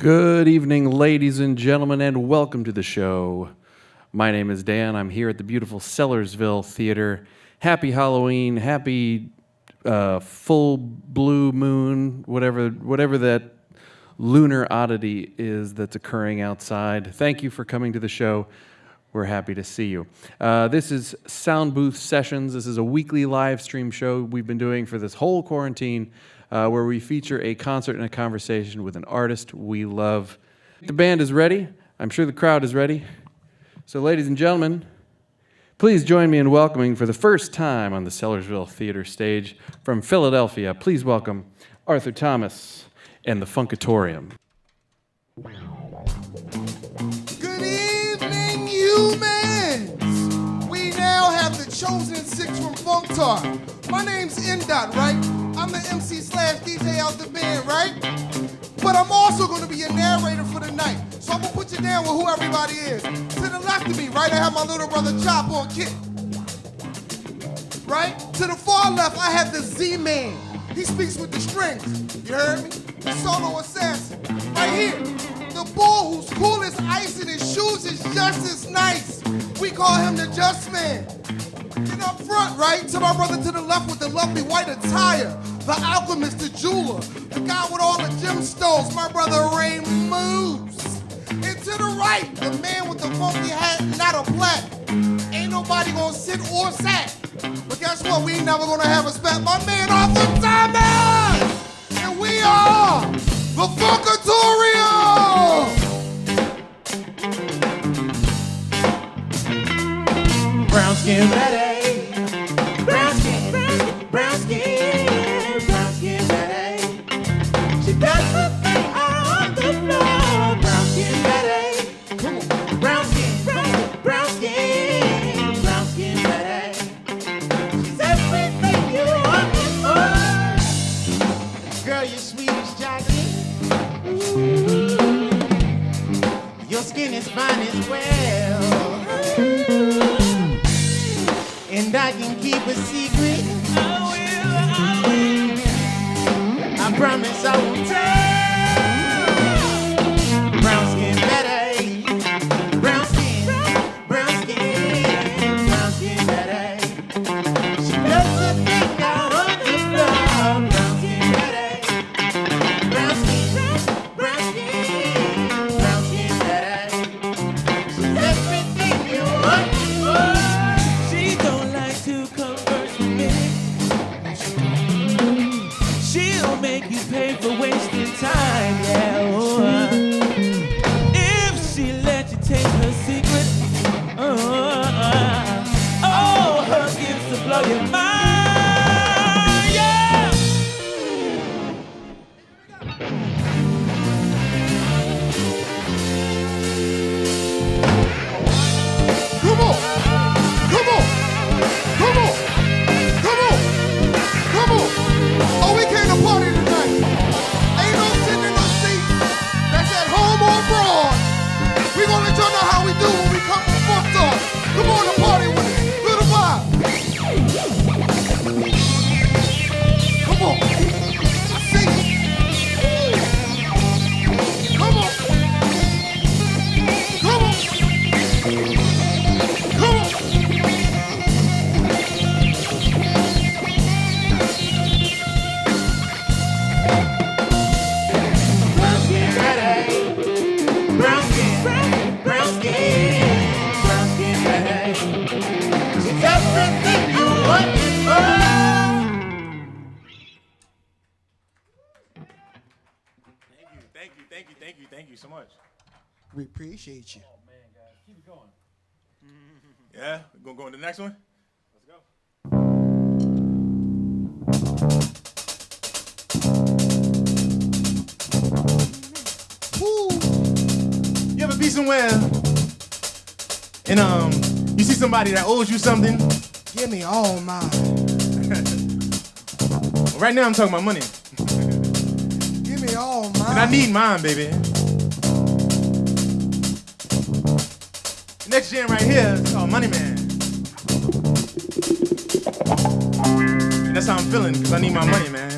Good evening, ladies and gentlemen, and welcome to the show. My name is Dan. I'm here at the beautiful Sellersville Theater. Happy Halloween, happy full blue moon, whatever that lunar oddity is that's occurring outside. Thank you for coming to the show. We're happy to see you. This is Soundbooth Sessions. This is a weekly live stream show we've been doing for this whole quarantine, where we feature a concert and a conversation with an artist we love. The band is ready. I'm sure the crowd is ready. So, ladies and gentlemen, please join me in welcoming for the first time on the Sellersville Theater stage from Philadelphia. Please welcome Arthur Thomas and the Funkitorium. Good evening, humans! We now have the chosen six from Funktar. My name's N-Dot, right? I'm the MC/DJ out the band, right? But I'm also going to be a narrator for the night. So I'm going to put you down with who everybody is. To the left of me, right, I have my little brother Chop on kick. Right? To the far left, I have the Z-Man. He speaks with the strings. You heard me? The solo assassin. Right here, the bull who's cool as ice and his shoes is just as nice. We call him the Just Man. And up front, right, to my brother to the left with the lovely white attire, the alchemist, the jeweler, the guy with all the gemstones, my brother Ray Moose. And to the right, the man with the funky hat, not a black. Ain't nobody gonna sit or sat. But guess what? We ain't never gonna have a spat. My man Arthur Thomas! And we are the Funkitorium! Brown skin ready. Brown skin, brown skin, brown skin ready. She does the thing on the floor. Brown skin ready. Come on. Brown skin, brown skin, brown skin ready. She's everything you want before. Girl, you're sweet as chocolate. Ooh. Your skin is fine as well. And I can keep a secret. I will. I promise I won't tell. Brown skin Betty. Brown skin, brown skin, brown skin Betty. She does the thing out on the floor. Brown skin Betty. Brown skin, brown skin, brown skin Betty. She's everything you want before. She don't like to converse with me. She'll make you pay for wasting time, yeah. Oh, if she let you take her secret, her gifts to blow your mind, yeah. Come on! Come on! Come on! Come on! Come on! Oh, we came to party tonight. Ain't no sitting in no seats. That's at home or abroad. We gonna let y'all know how we do when we come from Funktar. Come on to party with us. Feel the vibe. Come on. I see you. Come on. Come on. Come on. Brown skin ready. Brown skin, brown skin, brown skin ready. She's everything you want before. Thank you so much. We appreciate you. Oh, man, guys. Keep it going. Yeah, we're gonna go on to the next one. Let's go. Woo. You ever be somewhere and you see somebody that owes you something? Give me all mine. Well, right now I'm talking about money. Give me all mine. And I need mine, baby. Next jam right here is called Money Man. And that's how I'm feeling, because I need my money, man.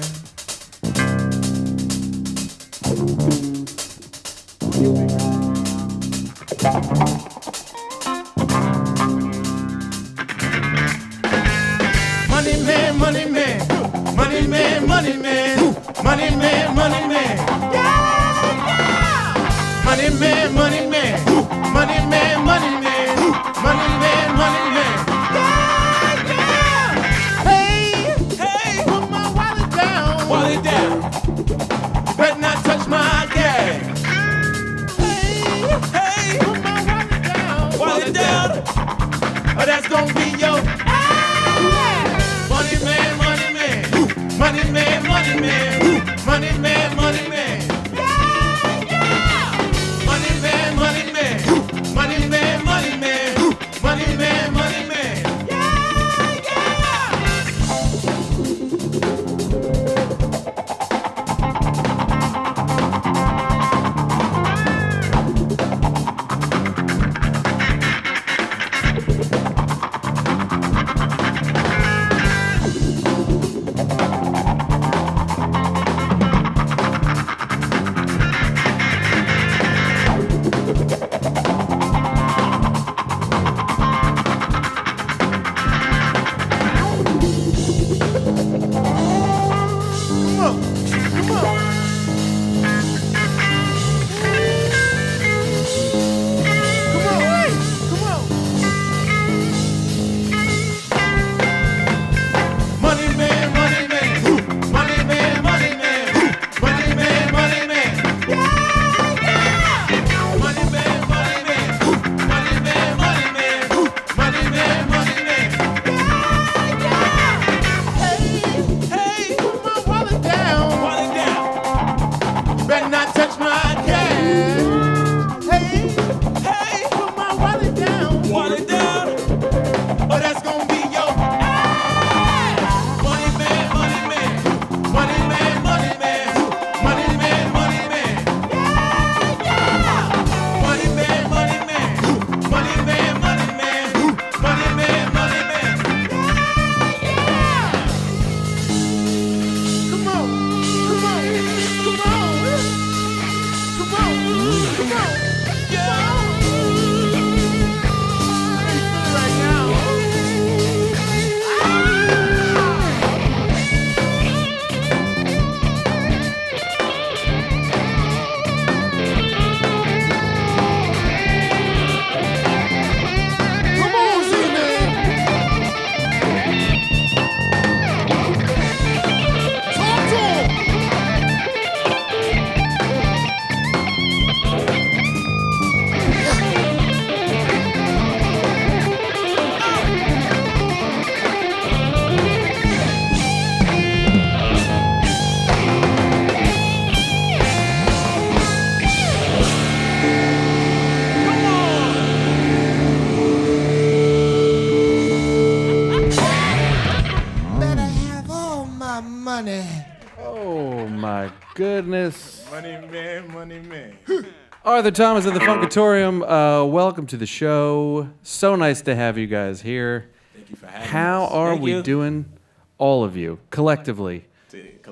goodness. Money man. Arthur Thomas of the Funkitorium, welcome to the show. So nice to have you guys here. Thank you for having How us. are Thank we you. doing, all of you, collectively? Good.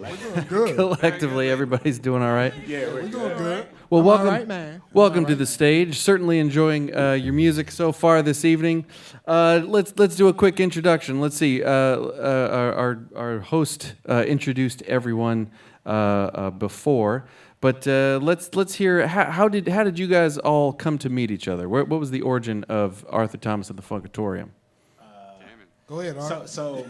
Collectively, everybody's doing all right. Yeah, We're doing good. Well, I'm welcome, all right, man. welcome to the stage. Certainly enjoying your music so far this evening. Let's do a quick introduction. Let's see. Our host introduced everyone before, but let's hear how did you guys all come to meet each other? What was the origin of Arthur Thomas of the Funkitorium? Go ahead, Art. So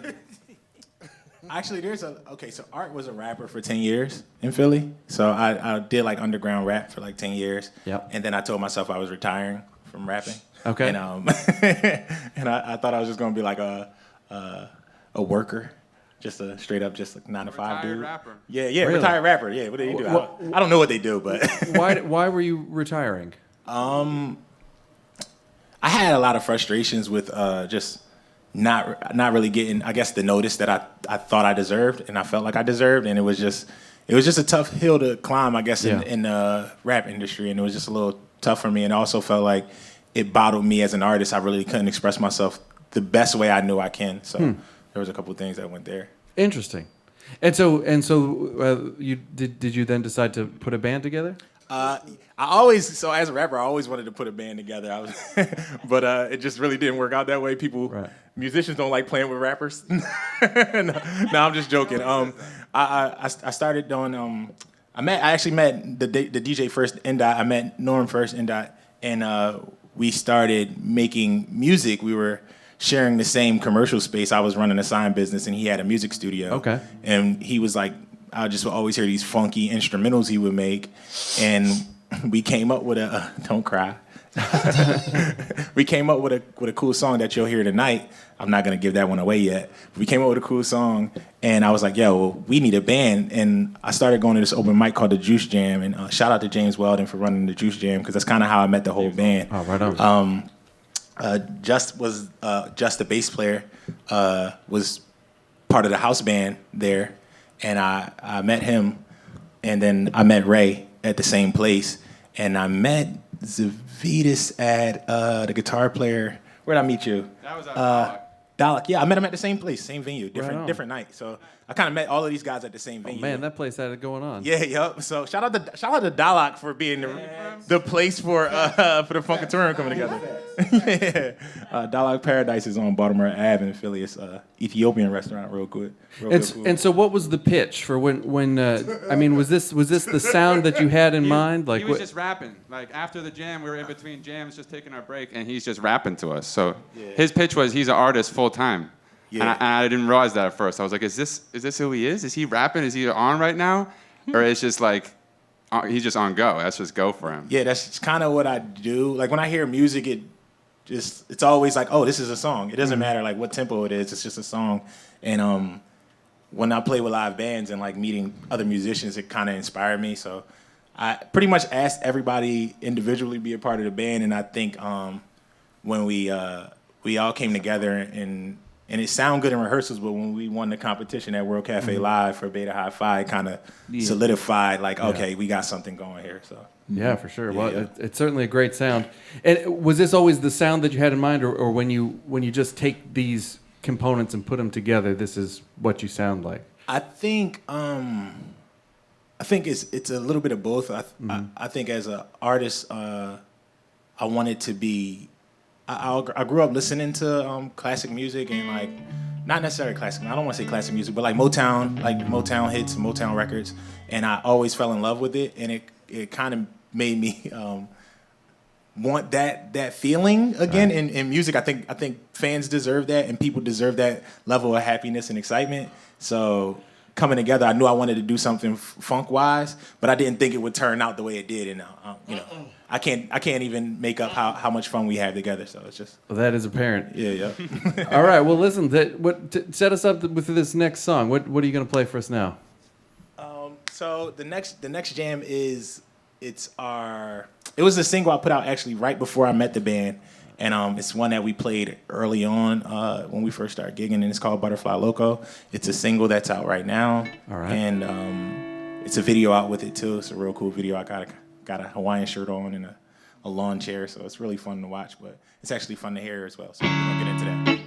actually, so Art was a rapper for 10 years in Philly. So I did like underground rap for like 10 years. Yep. And then I told myself I was retiring from rapping. Okay. And and I thought I was just gonna be like a worker, just a straight up just like 9 to 5 dude. rapper. Yeah, Really? retired rapper. Yeah, what do you do? I don't know what they do, but Why were you retiring? I had a lot of frustrations with just not really getting, I guess, the notice that I thought I deserved and I felt like I deserved, and it was just a tough hill to climb, I guess, in the rap industry, and it was just a little tough for me, and I also felt like it bottled me as an artist. I really couldn't express myself the best way I knew I can, so there was a couple of things that went there. Interesting. And so you did you then decide to put a band together? As a rapper, I always wanted to put a band together. But it just really didn't work out that way. Musicians don't like playing with rappers. No, I'm just joking. I started doing. I actually met the DJ first, N-Dot. I met Norm first, N-Dot, and we started making music. We were sharing the same commercial space. I was running a sign business, and he had a music studio. Okay. And he was like, I just would always hear these funky instrumentals he would make, and we came up with a don't cry. We came up with a cool song that you'll hear tonight. I'm not gonna give that one away yet. We came up with a cool song, and I was like, "Yo, we need a band." And I started going to this open mic called the Juice Jam, and shout out to James Weldon for running the Juice Jam, because that's kind of how I met the whole band. Oh, right on. Just the bass player, was part of the house band there, and I met him, and then I met Ray at the same place, and I met Zavitas at the guitar player. Where'd I meet you? That was at Dalek. Yeah, I met him at the same place, same venue, on. different night. So I kind of met all of these guys at the same venue. Man, that place had it going on. Yeah, yup. So shout out to Dalek for being the place for the Funkitorium coming together. Yeah. Dalek Paradise is on Baltimore Ave in Philly. It's Ethiopian restaurant, real good. And so, what was the pitch for when? I mean, was this the sound that you had in mind? Like he was what? just rapping. Like after the jam, we were in between jams, just taking our break, and he's just rapping to us. So his pitch was he's an artist full time. Yeah. And I didn't realize that at first. I was like, is this who he is? Is he rapping? Is he on right now? Or it's just like, he's just on go. That's just go for him. Yeah, that's kind of what I do. Like when I hear music, it's always like, oh, this is a song. It doesn't matter like what tempo it is. It's just a song. And when I play with live bands and like meeting other musicians, it kind of inspired me. So I pretty much asked everybody individually to be a part of the band. And I think when we all came together and it sounded good in rehearsals, but when we won the competition at World Cafe Live for Beta Hi Fi, it kind of solidified, like, okay, we got something going here. So Yeah, for sure. Well, yeah. it's certainly a great sound. And was this always the sound that you had in mind, or when you just take these components and put them together, this is what you sound like? I think it's a little bit of both. I think as an artist, I wanted to be. I grew up listening to classic music and like not necessarily classic. I don't want to say classic music, but like Motown hits, Motown records, and I always fell in love with it, and it kind of made me want that feeling again in music. I think fans deserve that, and people deserve that level of happiness and excitement. So coming together, I knew I wanted to do something funk wise, but I didn't think it would turn out the way it did, and I can't even make up how much fun we have together. So it's just Well, that is apparent. yeah. All right. Well, listen. Set us up with this next song. What are you going to play for us now? So the next jam it was a single I put out actually right before I met the band, and it's one that we played early on when we first started gigging, and it's called Butterfly Loco. It's a single that's out right now. All right. And it's a video out with it too. It's a real cool video. I got a Hawaiian shirt on and a lawn chair, so it's really fun to watch. But it's actually fun to hear as well. So we're gonna get into that.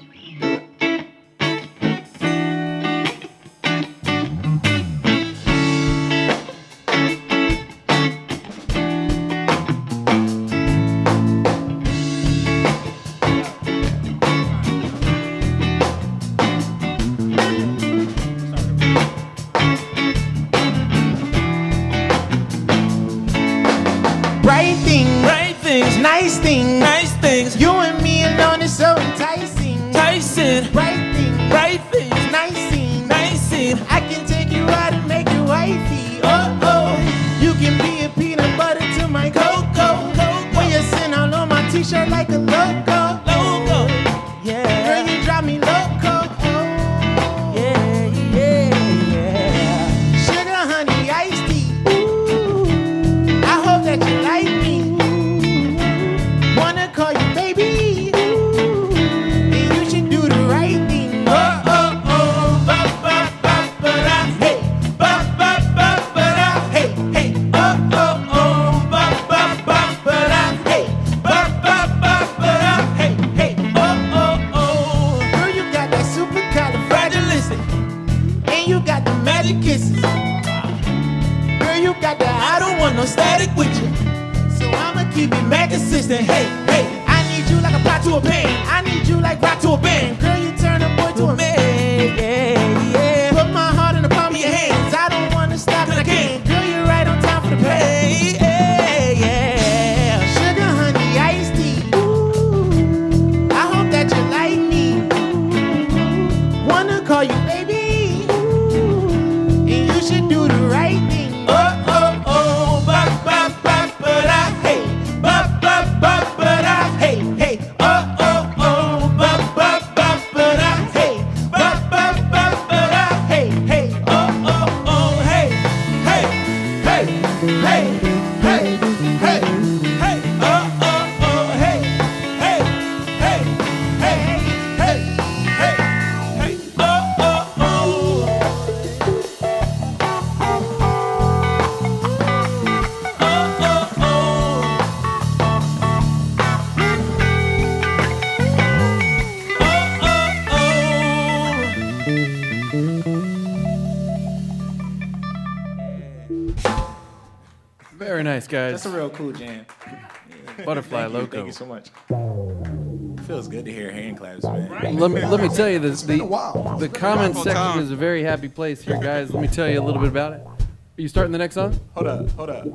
Nice things. You and me alone is so enticing. Bright things, nice scene. I can take you out and make you wifey. Oh, you can be a peanut butter to my cocoa. When you sitting all on my t-shirt like a logo. Yeah, girl, you drive me loco. Yeah. Sugar, honey, iced tea. Ooh, I hope that you like me. Wanna call you baby, and you should do the right thing. Ba ba ba ba da, hey, ba ba da, hey, ba ba da, hey, ba da, hey, Girl, you got that supercalifragilistic, and you got the magic kisses. Girl, you got that I don't want no static with you. So I'ma keep it mad consistent. Hey, I need you like a pot to a pan. I need you like rock to a band. Girl, you turn a boy to a man. Yeah. Put my heart in the palm of your hands. I don't wanna stop and I can't. Girl, you're right on time for the pay. Yeah. Sugar, honey, iced tea. Ooh, I hope that you like me. Wanna call you baby. Ooh, and you should do the right thing. Very nice, guys. That's a real cool jam. Butterfly Thank you, Loco. Thank you so much. It feels good to hear hand claps, man. Let me tell you this. been a while. The comment Wonderful section time. is a very happy place here, guys. Let me tell you a little bit about it. Are you starting the next song? Hold up.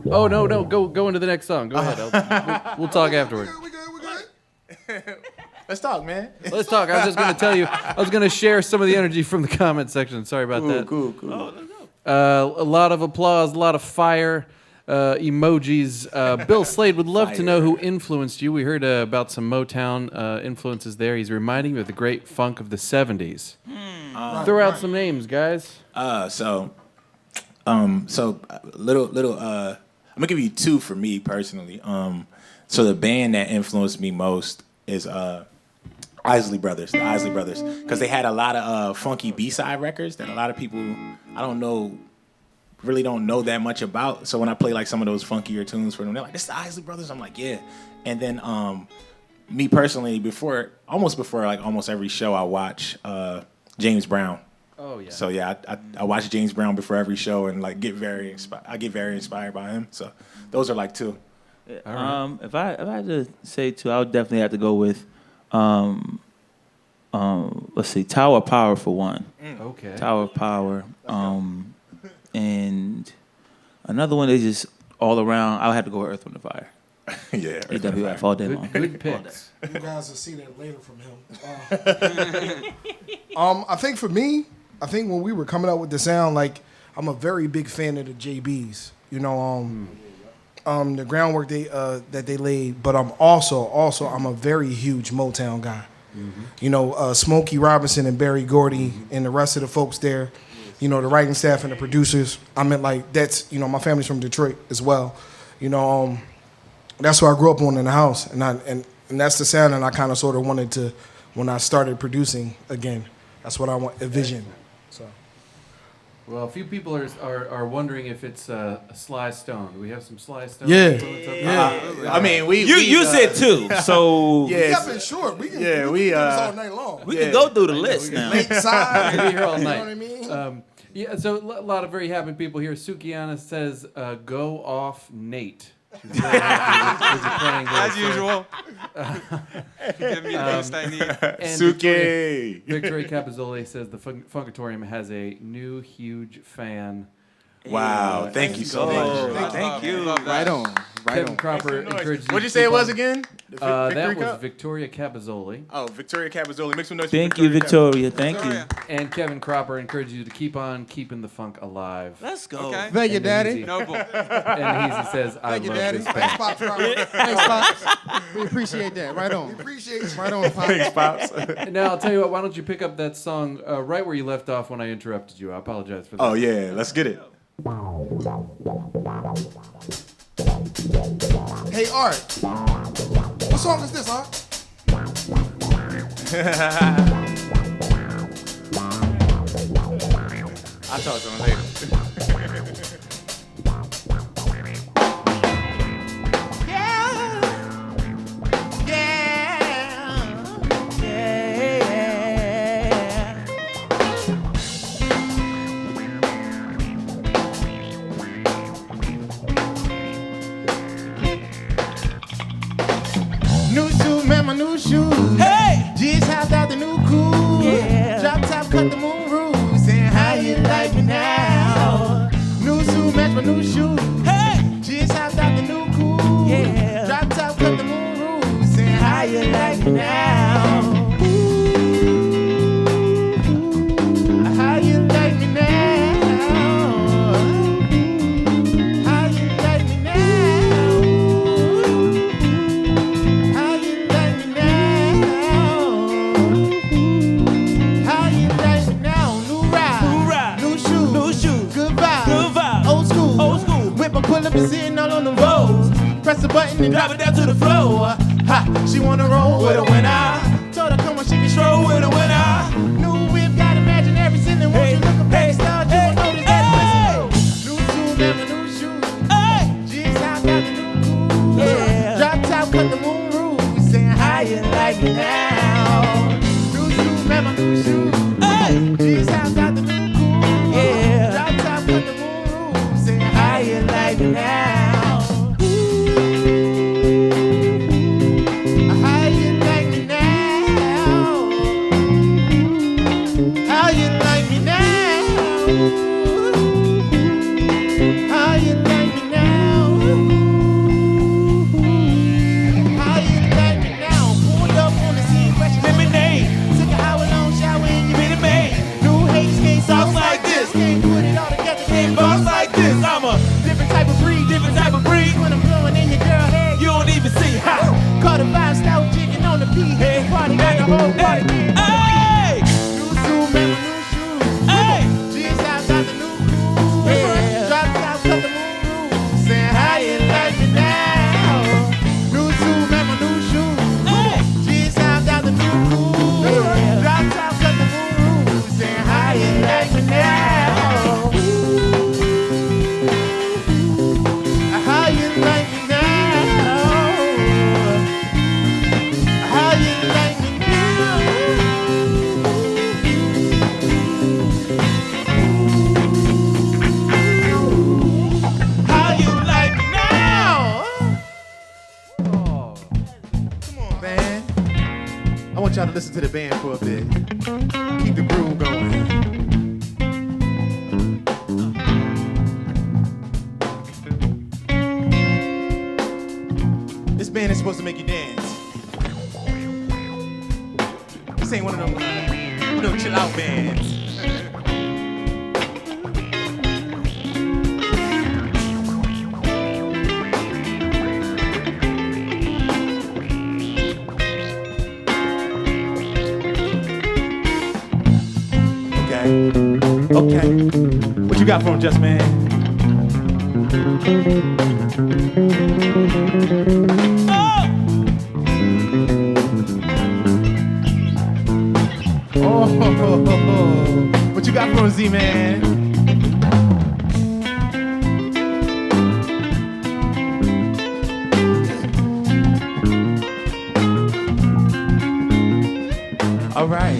Oh no, go into the next song. Go ahead. We'll talk afterward. We good. Let's talk, man. Let's talk. I was just going to tell you. I was going to share some of the energy from the comment section. Sorry about that. Cool. A lot of applause, a lot of fire, emojis. Bill Slade would love to know who influenced you. We heard about some Motown influences there. He's reminding me of the great funk of the 70s. Throw out some names, guys. So little. I'm gonna give you two for me personally. So the band that influenced me most is the Isley Brothers, because they had a lot of funky B-side records that a lot of people really don't know that much about. So when I play like some of those funkier tunes for them, they're like, "This is the Isley Brothers." I'm like, "Yeah." And then me personally, before almost every show, I watch James Brown. Oh yeah. So yeah, I watch James Brown before every show and like get very inspired by him. So those are like two. If I had to say two, I would definitely have to go with let's see, Tower of Power for one. Okay. Tower of Power. And another one is just all around. I would have to go with Earth, Wind & Fire. Yeah. AWF all day long. Good picks. You guys will see that later from him. I think for me, when we were coming up with the sound, like I'm a very big fan of the JBs. You know, the groundwork that they laid, but I'm also I'm a very huge Motown guy. Mm-hmm. You know, Smokey Robinson and Barry Gordy and the rest of the folks there. You know, the writing staff and the producers. I mean, like that's my family's from Detroit as well. You know, that's what I grew up on in the house, and that's the sound that I kind of sort of wanted to when I started producing again. That's what I envisioned. So. Well, a few people are wondering if it's Sly Stone. Do we have some Sly Stone? Yeah. I mean, You said two, so Yeah. It's been short. We can do this all night long. we can go through the list now. Late side. We'll be here all You know night. what I mean? Yeah, so a lot of very happy people here. Sukiana says, "Go off, Nate." She's very happy with playing As this. usual. Give me the boost I need. And Suke. Victoria Capozzoli says the Funkitorium has a new huge fan. Wow. Thank you so much. Thank you. Love that. Right on. Right Kevin on. Cropper encourages What'd you to say keep it was on- again? That was Victoria Capozzoli. Oh, Victoria Capozzoli. Make some noise. Thank you, Victoria. Thank you. Victoria. And Kevin Cropper encourages you to keep on keeping the funk alive. Let's go. Okay. Thank you, And then Daddy. Easy- Noble. And Easy says, "I Thank you, love Daddy. this Thanks, band." Pops. Robert. Thanks, Pops. We appreciate that. Right on. We appreciate you. Right on, Pops. Thanks, Pops. Now I'll tell you what. Why don't you pick up that song right where you left off when I interrupted you? I apologize for that. Oh, yeah. Let's get it. Hey, Art. What song is this, Art? I'll talk to him later. New shoes, man, my new shoes. Hey! Just hopped out the new coupe. Yeah. Drop top, cut the moon roof. Saying how you like me now. New suit, match my new shoes. Hey! Just hopped out the new coupe. Yeah. Drop top, cut the moon roof. Saying how you like me now. How you like me now? How you like me now? How you like me now? How you like me now? New ride, New ride. new shoes, New shoes. good vibe, Good vibe. old school, Old school. Whip a pull up and sitting all on the roads. Press the button and drop it down to the floor. Ha, she wanna roll with a winner. Told her come on, she can stroll with a winner. New whip, got imaginary sin and won't you look a back star? You won't notice that it's new shoes, never new shoes. Just out got the new cool. Yeah. Drop top, cut the moon roof. Saying how you like me now. New shoes, never new shoes. Just out got the new cool. Yeah. Drop top, cut the moon roof. Saying how you like me now. How you like me now? How you like me now? How you like me now? How you like me now? Pulled up on the scene, fresh Lemonade. took an hour-long shower in your Minute Maid. new haze, can't Sauce sauce like like this. this. Can't put it all together, can't Boss boss like this. I'm a different type of breed. different type of breed. When I'm blowing in your girl head, You don't even see how. caught a vibe, style jigging on the beat. Hey, party, got the whole party. Hey! New shoes, remember new shoes. Hey! G's out, got the new cool. Yeah. Drop top, cut the moon roof. Saying how you like me now. New shoes, remember new shoes. Hey! G's out, got the new cool. Yeah. Drop top, cut the moon roof. Saying how you like me now. How you like me now? How you like me now? How you like me now? Oh. Come on, man. I want y'all to listen to the band for a bit. Keep the groove going. This band is supposed to make you dance. This ain't one of them chill out bands. Okay. What you got for him, Just Man? Oh, what you got for him, Z-Man? All right.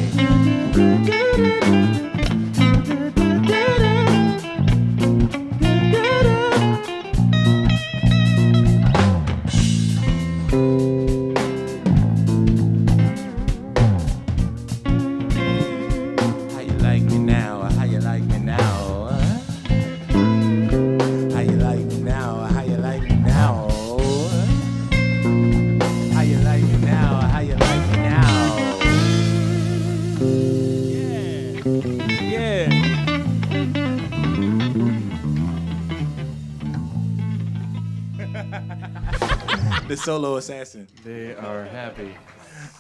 How you like me now? How you like me now? How you like me now? How you like me now? How you like me now? How you like me now? Yeah. The solo assassin. They are happy.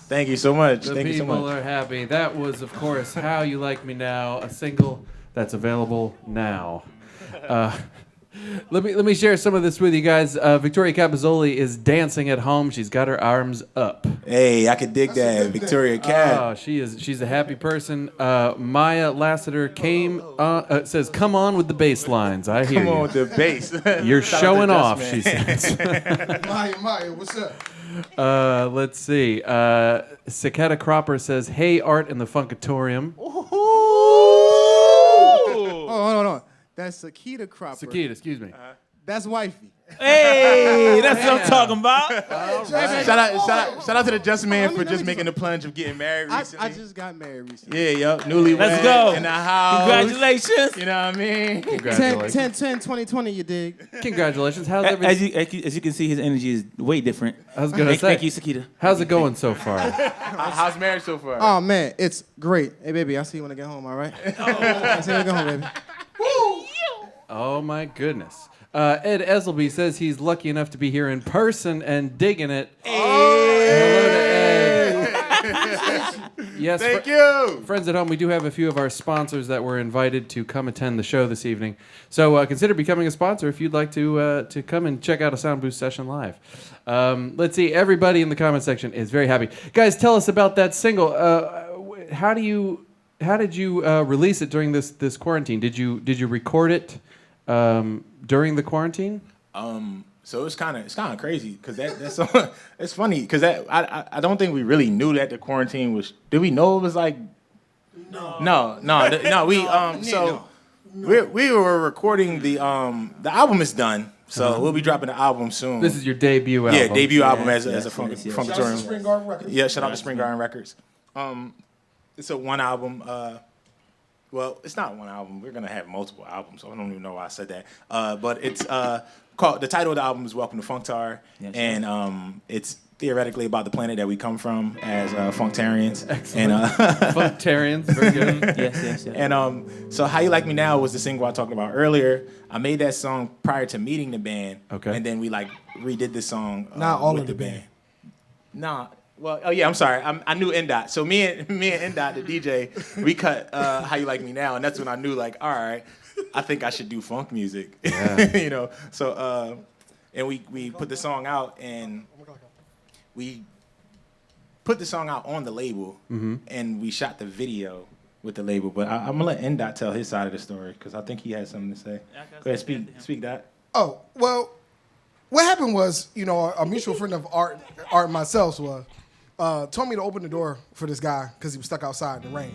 Thank you so much. The Thank you so people much. are happy. That was, of course, How You Like Me Now, a single that's available now. Let me share some of this with you guys. Victoria Capozzoli is dancing at home. She's got her arms up. Hey, I could dig that. Victoria Cat. Oh, she's a happy person. Maya Lassiter says, "Come on with the bass lines." I hear Come on you. with the bass. You're Shout out showing to off, Dust she Man. says. Maya, what's up? Let's see. Cicada Cropper says, "Hey, Art and the Funkitorium." Oh, hold on. That's Sakita Cropper. Cicada, excuse me. That's wifey. Hey, that's what I'm talking about. Shout out to the Just Man for just making the plunge of getting married recently. I just got married recently. Yeah, yup. Newlywed. Let's go. In the house. Congratulations. You know what I mean? 10-10-2020, you dig? Congratulations. How's everything? As you can see, his energy is way different. I was gonna say. Thank you, Sakita. How's it going so far? How's marriage so far? Oh, man, it's great. Hey, baby, I'll see you when I get home, all right? I'll see you when I get home, baby. Oh my goodness. Ed Eselby says he's lucky enough to be here in person and digging it. Hello to Ed. Yes, Thank you. friends at home, we do have a few of our sponsors that were invited to come attend the show this evening. So consider becoming a sponsor if you'd like to come and check out a Soundbooth session live. Let's see. Everybody in the comment section is very happy. Guys, tell us about that single. How did you release it during this quarantine? Did you record it during the quarantine? So it's kind of crazy because that's it's funny because I don't think we really knew that the quarantine was. Did we know it was like? No. We were recording the album is done, so we'll be dropping the album soon. This is your debut album. Yeah, debut album as a yes. Funkitorium. Spring Garden Records. Yeah, shout out to Spring Garden Records. It's a one album. Well, it's not one album. We're gonna have multiple albums, so I don't even know why I said that. But it's called. The title of the album is "Welcome to Funktar," Yes, and it's theoretically about the planet that we come from as Funktarians. Excellent. And Funktarians, very good. Yes. and so "How You Like Me Now" was the single I talked about earlier. I made that song prior to meeting the band. Okay. And then we redid the song Not all with of the the band. Nah. Well, oh yeah, I'm sorry. I knew NDOT. So me and NDOT, the DJ, we cut "How You Like Me Now," and that's when I knew, like, all right, I think I should do funk music. Yeah. You know. So and we put the song out, and we put the song out on the label, and we shot the video with the label. But I'm gonna let NDOT tell his side of the story because I think he has something to say. Go ahead, speak Dot. Oh, well, what happened was, a mutual friend of Art and myself told me to open the door for this guy because he was stuck outside in the rain.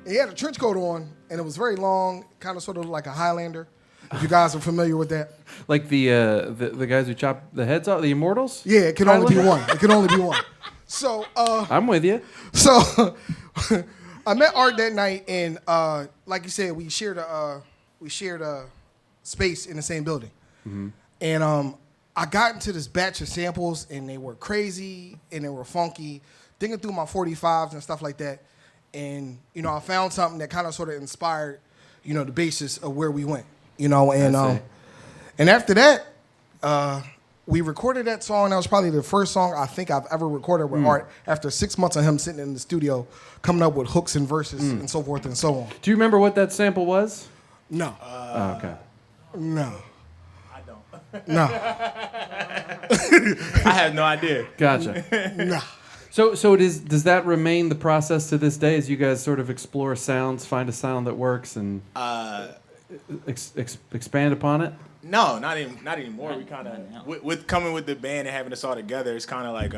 He had a trench coat on, and it was very long, kind of sort of like a Highlander. If you guys are familiar with that. Like the guys who chop the heads off, the Immortals? Yeah, it can only be one. It can only be one. So, I'm with you. So I met Art that night, and like you said, we shared a space in the same building. And I got into this batch of samples, and they were crazy and they were funky. Digging through my 45s and stuff like that, and I found something that kind of sort of inspired, the basis of where we went. And after that, we recorded that song. That was probably the first song I think I've ever recorded with Art after 6 months of him sitting in the studio, coming up with hooks and verses and so forth and so on. Do you remember what that sample was? No. Oh, okay. No. I don't. No. I have no idea. Gotcha. Nah. So does that remain the process to this day as you guys sort of explore sounds, find a sound that works, and expand upon it? No, not anymore. We kind of with coming with the band and having us all together. It's kind of like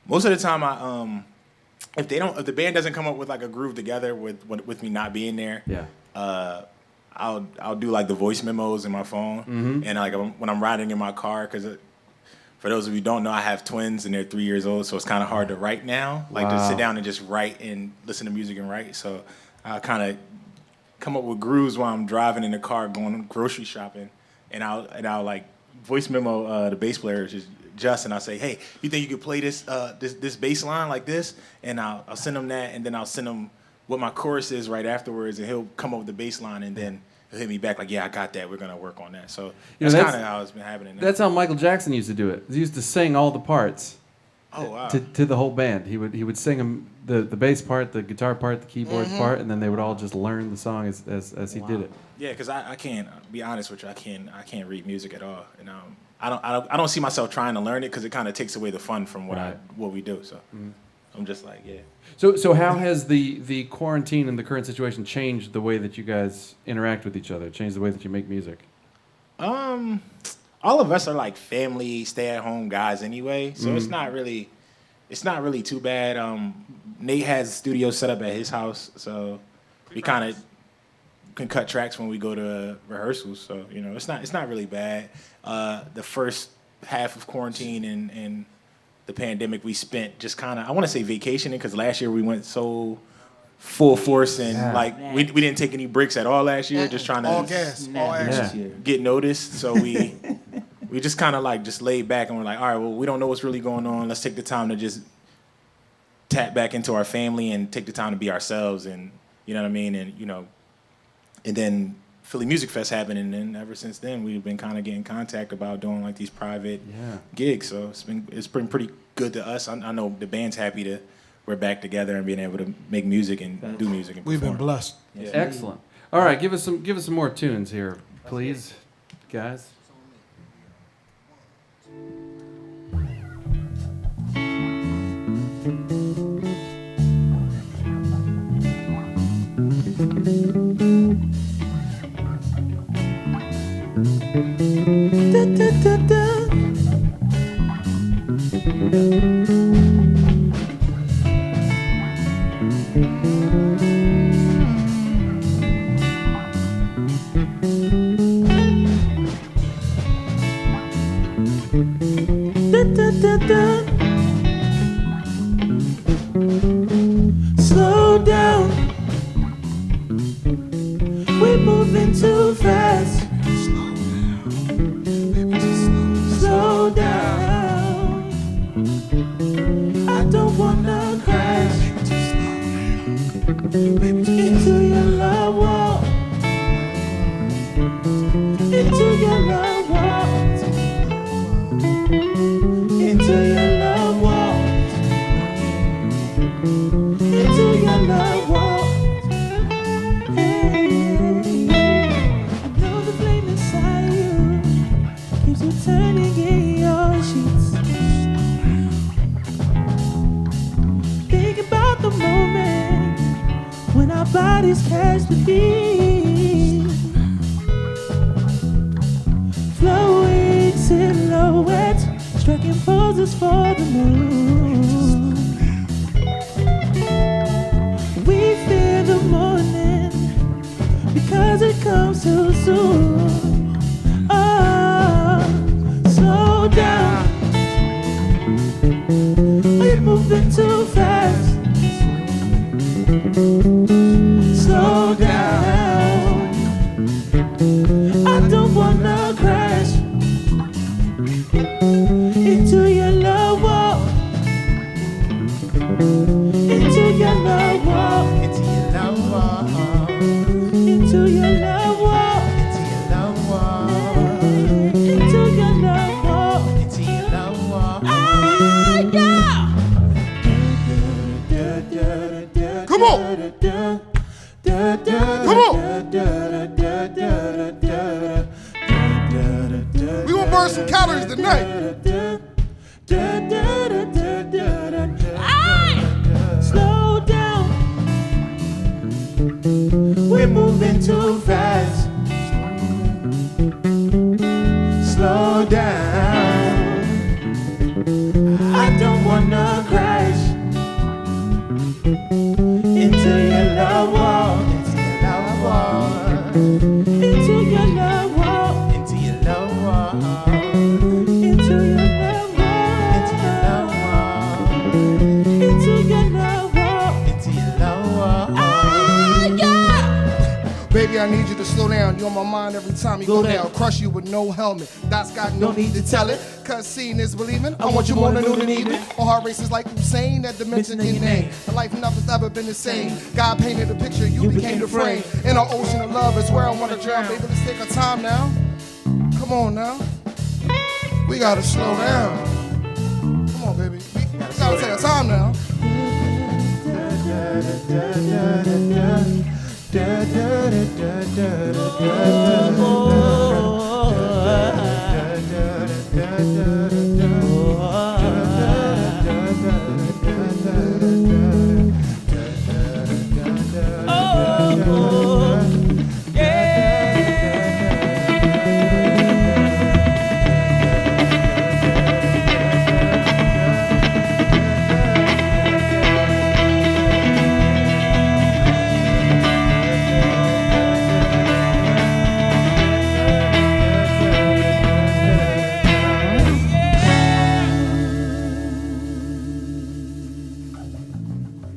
Most of the time, if the band doesn't come up with like a groove together with me not being there, I'll do like the voice memos in my phone, and like when I'm riding in my car, because for those of you who don't know, I have twins and they're 3 years old, so it's kind of hard to write now, like to sit down and just write and listen to music and write. So I kind of come up with grooves while I'm driving in the car going grocery shopping, and I'll like voice memo the bass player and I'll say, hey, you think you could play this bass line like this? And I'll send him that, and then I'll send him what my chorus is right afterwards, and he'll come up with the bass line, and then he'll hit me back like, yeah, I got that. We're going to work on that. So that's kind of how it's been happening. That's how Michael Jackson used to do it. He used to sing all the parts wow. to the whole band. He would sing them, the bass part, the guitar part, the keyboards part, and then they would all just learn the song as he did it. Yeah, because I can't, be honest with you, I can't read music at all. And I don't see myself trying to learn it because it kind of takes away the fun from what we do. So I'm just like, yeah. So how has the quarantine and the current situation changed the way that you guys interact with each other, changed the way that you make music? All of us are like family, stay-at-home guys anyway, so it's not really too bad. Nate has a studio set up at his house, so we kind of can cut tracks when we go to rehearsals. So it's not really bad. The first half of quarantine and the pandemic, we spent just kind of, I want to say vacationing, because last year we went so full force and we didn't take any breaks at all last year, just trying to all gas, all action. Get noticed. So we just kind of like just laid back and we're like, all right, well, we don't know what's really going on. Let's take the time to just tap back into our family and take the time to be ourselves, and you know what I mean, and then Philly Music Fest happened, and then ever since then we've been kind of getting contact about doing like these private gigs. So it's been pretty good to us. I know the band's happy we're back together and being able to make music and do music. And We've been perform. blessed. Yeah. Excellent. All right, give us some more tunes here, please, guys. Slow down, we're moving too fast. Slow down, I don't wanna crash into your love wall, into your love wall, into your love wall, into your love wall. Hey, I know the flame inside you keeps you turning in your sheets. Think about the moment when our bodies catch the beat, flowing silhouettes, striking poses for the moon. We fear the morning because it comes too soon. Oh, slow down, we're moving too fast. Slow down, I don't wanna crash into your love wall, into your love wall, Into your love wall, into your love wall, into your love wall, into your love wall. into your love wall. Ah, yeah! Come on! Come on! We gonna burn some calories tonight. Slow down, we're moving too fast. Slow down, I don't wanna crash down. You're on my mind every time you go down. Crush you with no helmet. That's got no need to tell it. Cause seeing is believing. I want you more than new than even. On heart races like Hussein that dimension in your name. A life nothing's ever been the same. God painted a picture, you became the frame. In our ocean of love is where I wanna drown. Baby, let's take our time now. Come on now. We gotta slow down. Come on, baby. We gotta take our time now.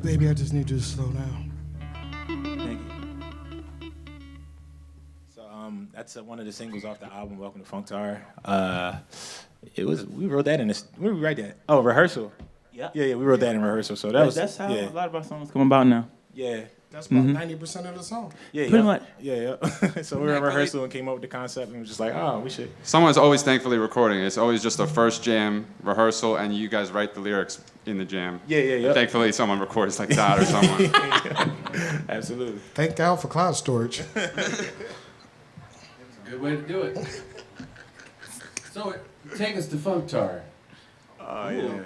Baby, I just need you to slow down. Thank you. So that's one of the singles off the album Welcome to Funkitorium. We wrote that in this. Where did we write that? Oh, rehearsal. Yeah. Yeah, we wrote that in rehearsal. So that's how a lot of our songs come about now. Yeah. That's about 90% of the song. Yeah, Pretty much. Yeah. So we were in rehearsal and came up with the concept and was just like, oh, we should. Someone's always thankfully recording. It's always just a first jam rehearsal, and you guys write the lyrics in the jam. Yeah. Thankfully, someone records like that or someone. Absolutely. Thank God for cloud storage. Good way to do it. So, take us to Funktar. Oh, yeah.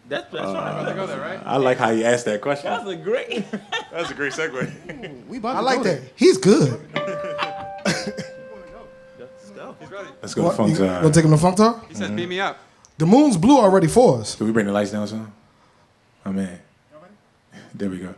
That's right. Go there, right? I like how you asked that question. That's a great. That's a great segue. I like that. He's good. He's ready. Let's go to Funk You gonna take him to Funktar? He says, beat me up. The moon's blue already for us. Can we bring the lights down, son? Oh, man. There we go.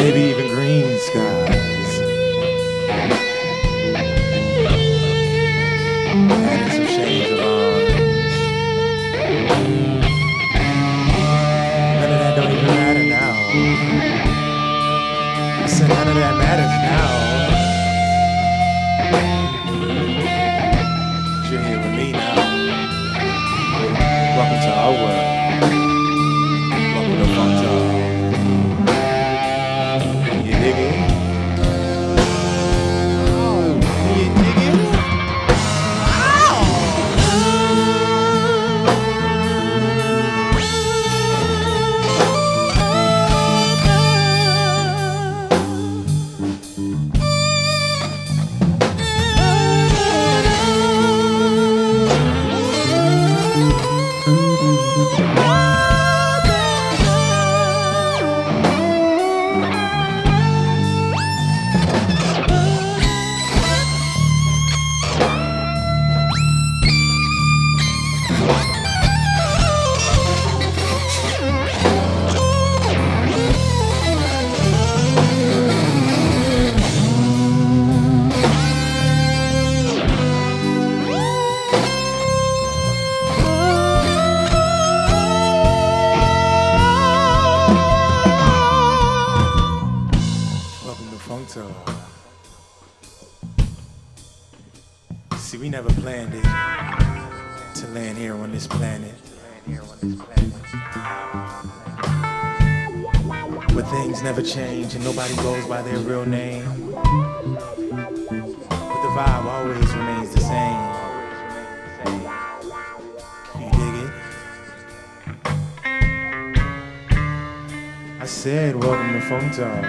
Maybe even green skies. Adding some shades of orange. None of that don't even matter now. I said none of that matters now. You're here with me now. Welcome to our world. Welcome to Funkitorium. You dig it? You dig it? See, we never planned it to land here on this planet. Things never change and nobody goes by their real name. But the vibe always remains the same. You dig it? I said, welcome to Funkitorium.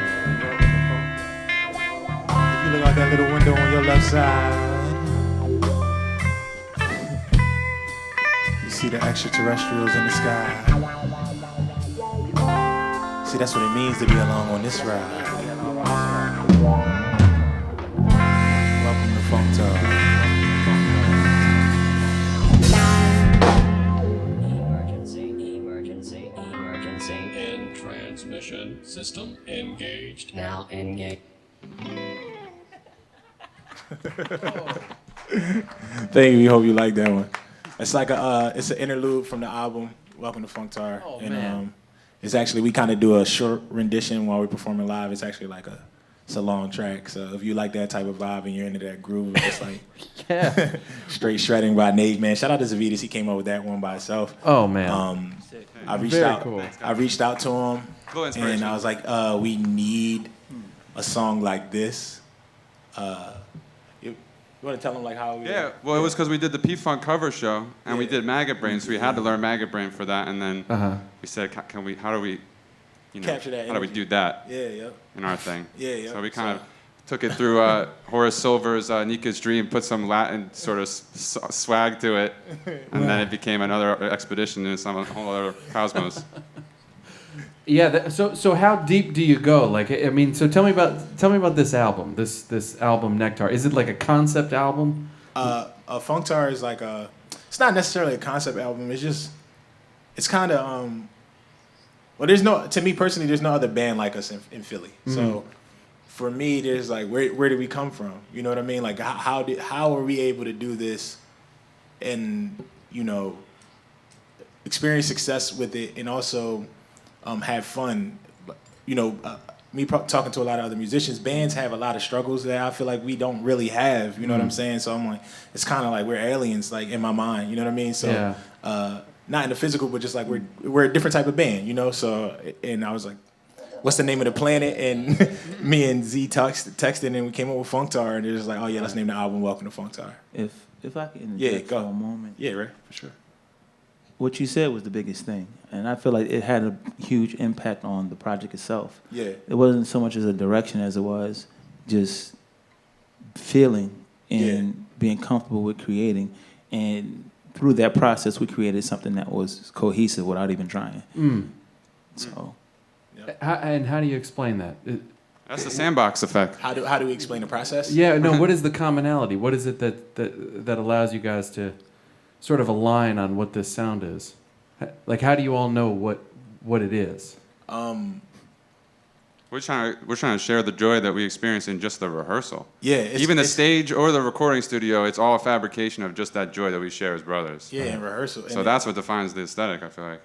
If you look out that little window on your left side, you see the extraterrestrials in the sky. See, that's what it means to be along on this ride. Welcome to Funkitorium. Emergency. And transmission system engaged. Now engaged. Thank you. We hope you like that one. It's like it's an interlude from the album Welcome to Funkitorium. Oh, and man. It's actually, we kind of do a short rendition while we're performing live. It's actually like it's a long track. So if you like that type of vibe and you're into that groove, it's like Yeah. straight shredding by Nate, man. Shout out to Zavitas. He came up with that one by himself. Oh, man. I reached Very out. cool. I reached out to him, Cool inspiration. and I was like, "We need a song like this." You want to tell him like how? Yeah, well, it was because we did the P-Funk cover show, and we did Maggot Brain, so we had to learn Maggot Brain for that, and then we said, "Can we? How do we, Capture that How do we energy. do that Yeah. in our thing?" Yeah. So we kind of took it through Horace Silver's Nika's Dream, put some Latin sort of swag to it, and then it became another expedition in some whole other cosmos. Yeah. So how deep do you go? Like, I mean, so tell me about this album. This album Nectar. Is it like a concept album? Funktar is like it's not necessarily a concept album. It's kind of well, to me personally, there's no other band like us in Philly. So for me, there's like, where did we come from? You know what I mean? Like, how are we able to do this and, experience success with it and also have fun? Me talking to a lot of other musicians, bands have a lot of struggles that I feel like we don't really have. You know what I'm saying? So I'm like, it's kind of like we're aliens, like in my mind. You know what I mean? So not in the physical, but just like we're a different type of band. So and I was like, what's the name of the planet? And me and Z texted and we came up with Funktar, and it was like, oh yeah, let's name the album Welcome to Funktar. If I can Yeah, interject go. for a moment. Yeah, right, for sure. What you said was the biggest thing, and I feel like it had a huge impact on the project itself. Yeah. It wasn't so much as a direction as it was just feeling and being comfortable with creating, and through that process, we created something that was cohesive without even trying. So, How do you explain that? That's the sandbox effect. How do we explain the process? Yeah. No. What is the commonality? What is it that allows you guys to sort of align on what this sound is? Like, how do you all know what it is? We're trying to share the joy that we experience in just the rehearsal. Yeah. Even the stage or the recording studio, it's all a fabrication of just that joy that we share as brothers. Yeah, in rehearsal. So that's what defines the aesthetic, I feel like.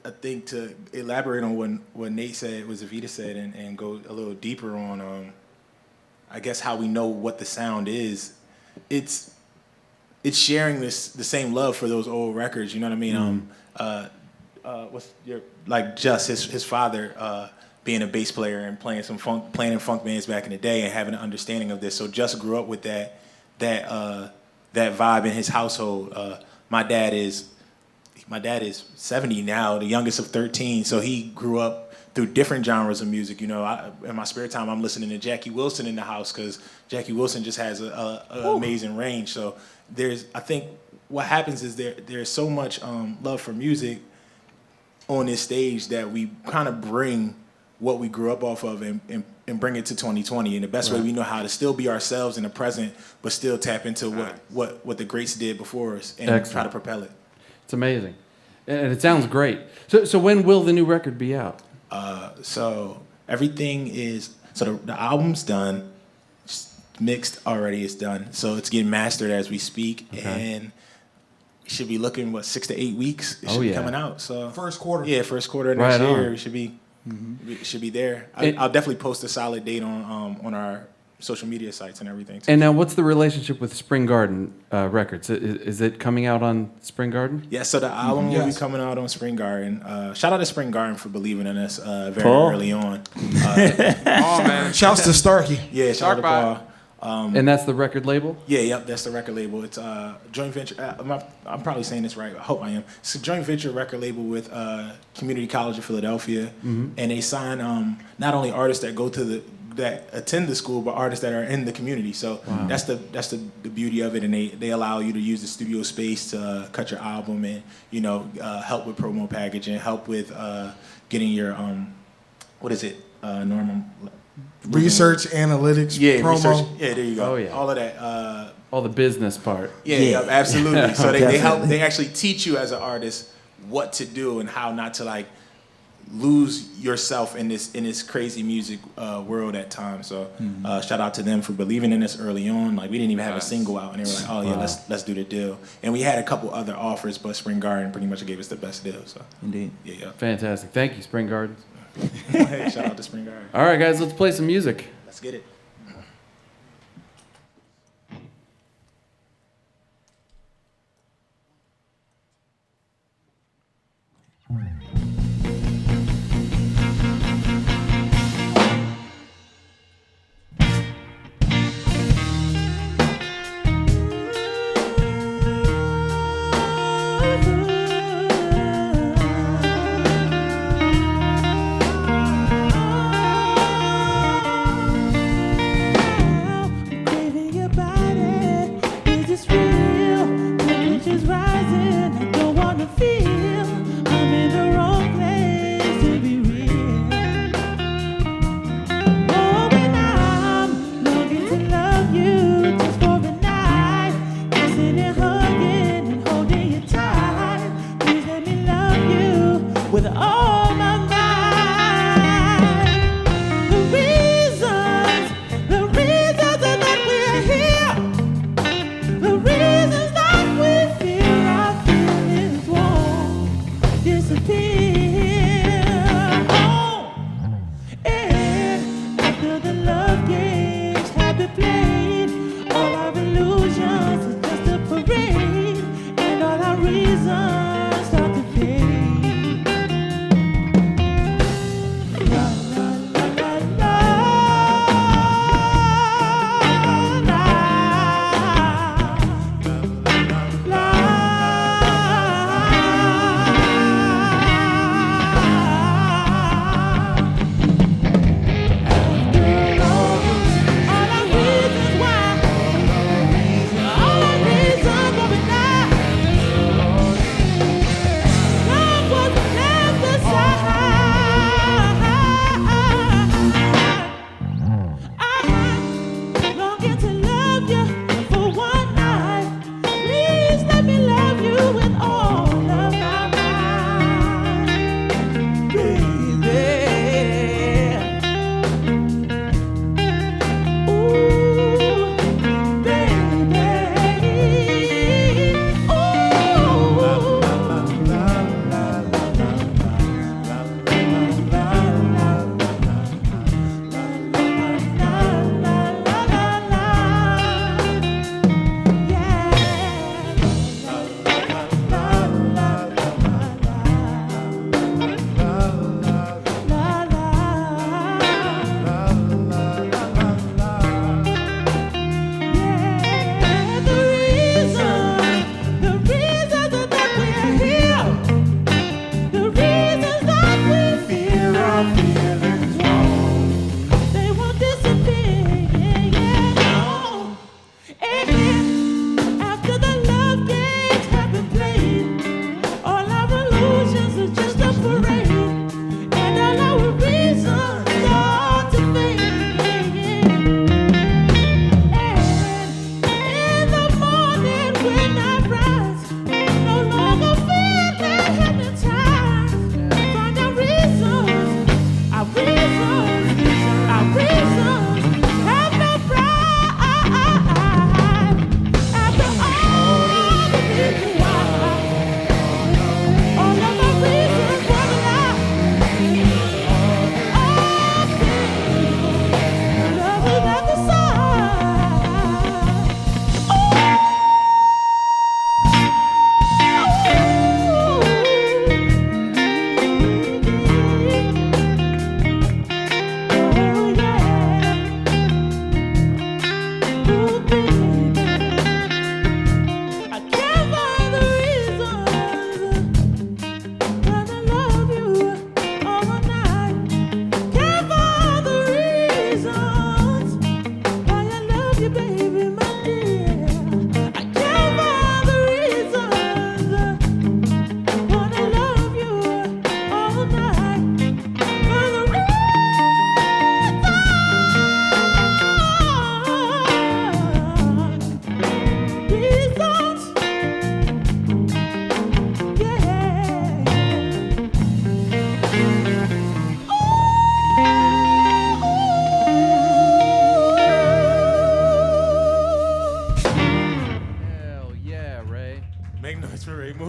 I think to elaborate on what Nate said, what Zavita said, and go a little deeper on, I guess how we know what the sound is. It's sharing the same love for those old records. You know what I mean? What's your like Just his father being a bass player and playing in funk bands back in the day and having an understanding of this. So Just grew up with that vibe in his household. My dad is 70 now, the youngest of 13. So he grew up through different genres of music. In my spare time, I'm listening to Jackie Wilson in the house because Jackie Wilson just has an amazing range. So I think what happens is there's so much love for music on this stage that we kind of bring what we grew up off of and bring it to 2020 in the best way we know how to still be ourselves in the present, but still tap into what the greats did before us and try to propel it. It's amazing, and it sounds great. So when will the new record be out? So everything is the album's done, mixed already. It's done. So it's getting mastered as we speak, and it should be looking 6 to 8 weeks. It should be coming out. So First quarter. Yeah, first quarter next year. It should be. It should be there. I'll definitely post a solid date on our social media sites and everything. Too. And now, what's the relationship with Spring Garden Records? Is it coming out on Spring Garden? Yeah, so the album will be Yes. coming out on Spring Garden. Shout out to Spring Garden for believing in us very Paul? early on. Oh man. Shouts to Starkey. Yeah, shout out to Talk Paul. And that's the record label? Yeah, yep, that's the record label. It's joint venture. I'm probably saying this right. I hope I am. It's a joint venture record label with Community College of Philadelphia, and they sign not only artists that that attend the school, but artists that are in the community. So that's the beauty of it, and they allow you to use the studio space to cut your album and help with promo packaging, help with getting your what is it normal. Research, analytics, promo. Research. Yeah, there you go. Oh, yeah. All of that. All the business part. Yeah, absolutely. So they help. Definitely. They actually teach you as an artist what to do and how not to like lose yourself in this crazy music world at times. So shout out to them for believing in us early on. Like we didn't even have a single out, and they were like, "Oh yeah, let's do the deal." And we had a couple other offers, but Spring Garden pretty much gave us the best deal. So Indeed. yeah. Fantastic. Thank you, Spring Gardens. Hey, shout out to Spring Garden. All right, guys, let's play some music. Let's get it. Oh,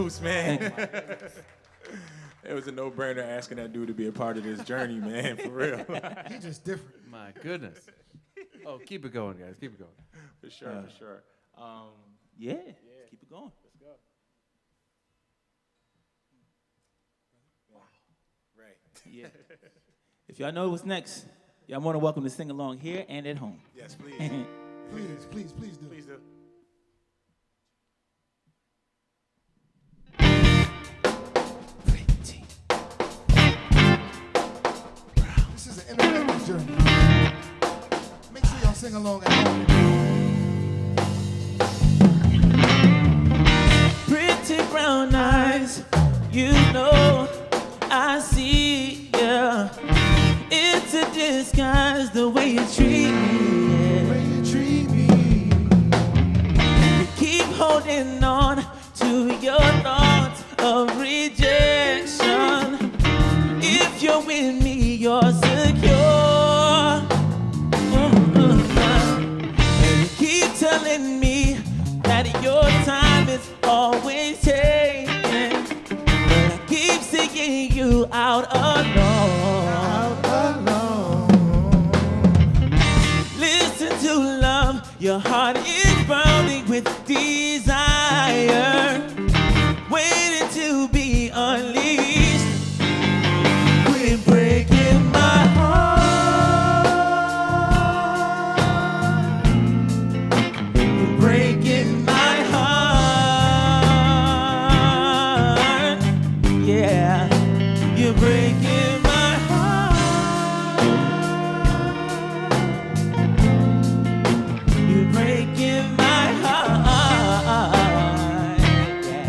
Boost, man. It was a no-brainer asking that dude to be a part of this journey, man, for real. He just different. My goodness. Oh, keep it going, guys. Keep it going. For sure, for sure. Yeah, let's keep it going. Let's go. Wow. Right. Yeah. If y'all know what's next, y'all more than welcome to sing along here and at home. Yes, please. Please do. Please do. This is an interactive journey. Make sure y'all sing along at home. Pretty brown eyes, you know I see ya. It's a disguise the way you treat me. You keep holding on to your thoughts of rejection. If you're with me, you're secure. And you keep telling me that your time is always taken, but I keep seeing you out alone. Listen to love, your heart is burning with desire, waiting to be unleashed. Quit breaking my heart. You're breaking my heart. Yeah, you're breaking my heart. You're breaking my heart. Yeah.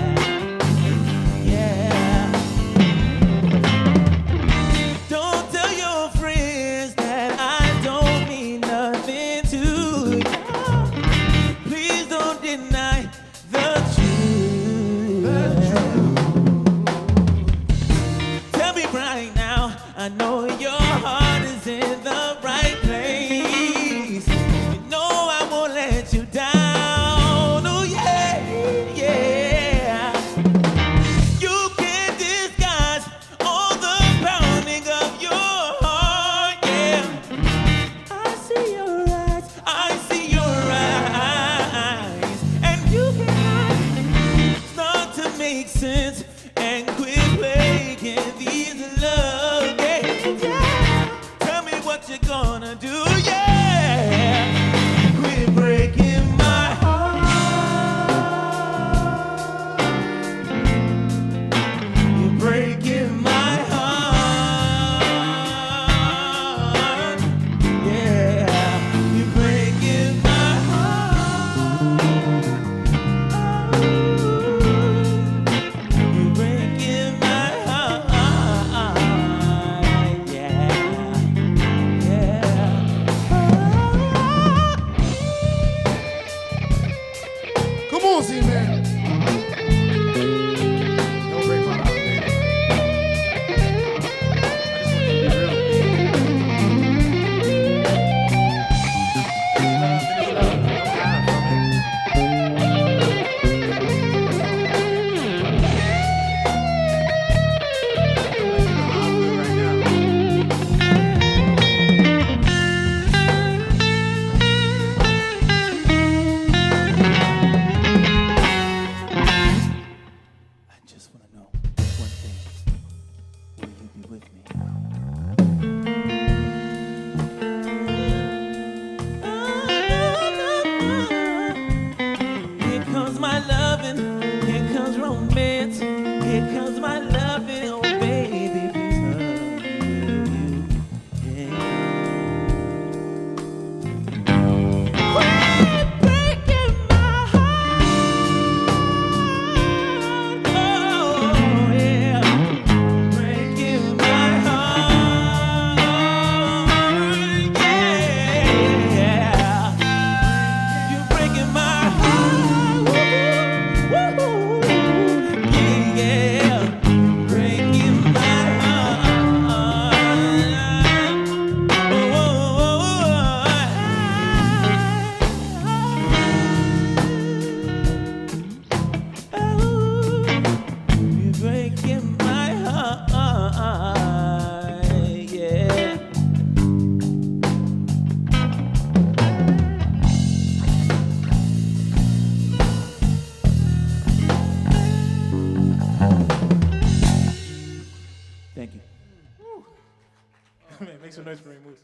Spring Moose.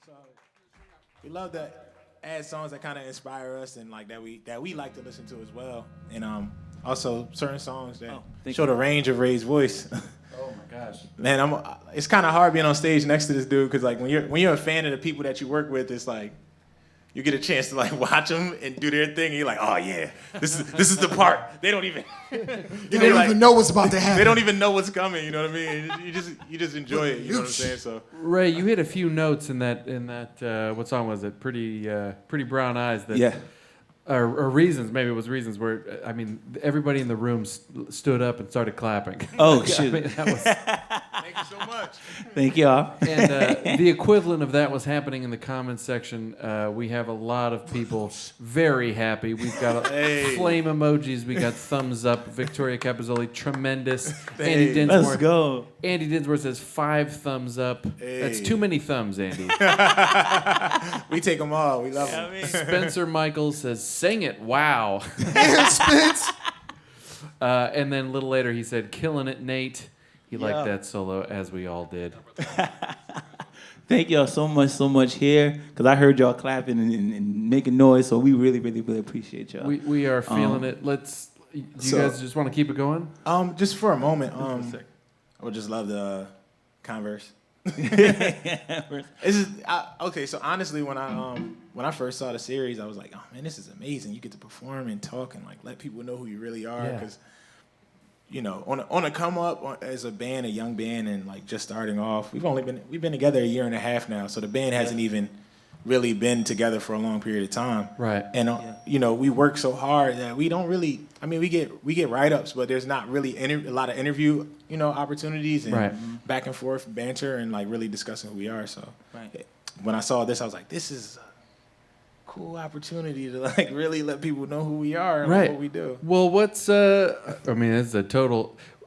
So we love to add songs that kind of inspire us and like that we like to listen to as well. And also certain songs that show the range of Ray's voice. Oh my gosh. Man, it's kind of hard being on stage next to this dude because like when you're a fan of the people that you work with, it's like you get a chance to like watch them and do their thing, and you're like, oh yeah, this is the part. They don't even They don't even know what's about to happen. They don't even know what's coming. You know what I mean? You just enjoy it. You know what I'm saying? So Ray, you hit a few notes in that what song was it? Pretty Brown Eyes. That, Yeah. Or Reasons, maybe it was Reasons, where, I mean, everybody in the room stood up and started clapping. Oh, I shit. mean, that was, thank you so much. Thank y'all. and the equivalent of that was happening in the comments section. We have a lot of people very happy. We've got flame emojis. We got thumbs up. Victoria Capozzoli, tremendous. Andy Dinsmore. Let's go. Andy Dinsmore says 5 thumbs up. That's too many thumbs, Andy. We take them all. We love them. Spencer Michaels says, "Sing it, wow." Spence. And then a little later he said, "Killing it, Nate." He liked Yeah. that solo, as we all did. Thank y'all so much here, because I heard y'all clapping and making noise, so we really, really, really appreciate y'all. We are feeling it. Do you guys just want to keep it going? Just for a moment, I would just love to converse. Okay, so honestly, when I first saw the series, I was like, oh man, this is amazing. You get to perform and talk and like let people know who you really are, because you know, on a come up as a band, a young band, and like just starting off, we've been together a year and a half now, so the band hasn't even really been together for a long period of time. Right. And you know, we work so hard that we don't really. I mean, we get write-ups, but there's not really a lot of interview, you know, opportunities and back and forth banter and like really discussing who we are. So when I saw this, I was like, this is a cool opportunity to like really let people know who we are and what we do. Well, what's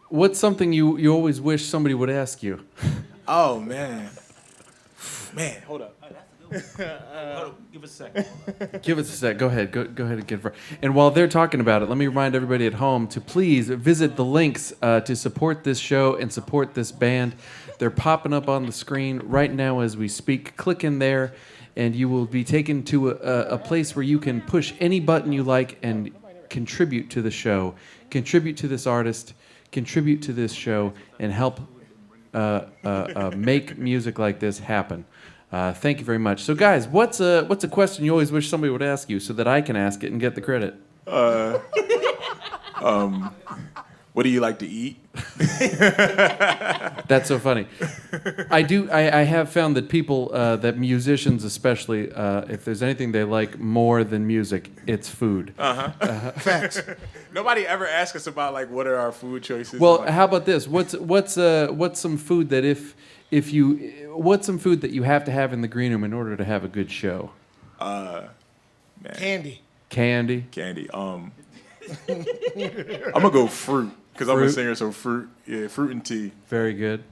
what's something you always wish somebody would ask you? Oh man, hold up. Give us a second. Give us a sec. Go ahead. Go ahead and get it. And while they're talking about it, let me remind everybody at home to please visit the links to support this show and support this band. They're popping up on the screen right now as we speak. Click in there, and you will be taken to a place where you can push any button you like and contribute to the show, contribute to this artist, contribute to this show, and help make music like this happen. Thank you very much. So, guys, what's a question you always wish somebody would ask you so that I can ask it and get the credit? What do you like to eat? That's so funny. I have found that people, that musicians especially, if there's anything they like more than music, it's food. Facts. Nobody ever asks us about like what are our food choices. Well, like, how about this? What's some food that what's some food that you have to have in the green room in order to have a good show? man. Candy. Candy. I'm gonna go fruit because I'm a singer, so fruit and tea. Very good.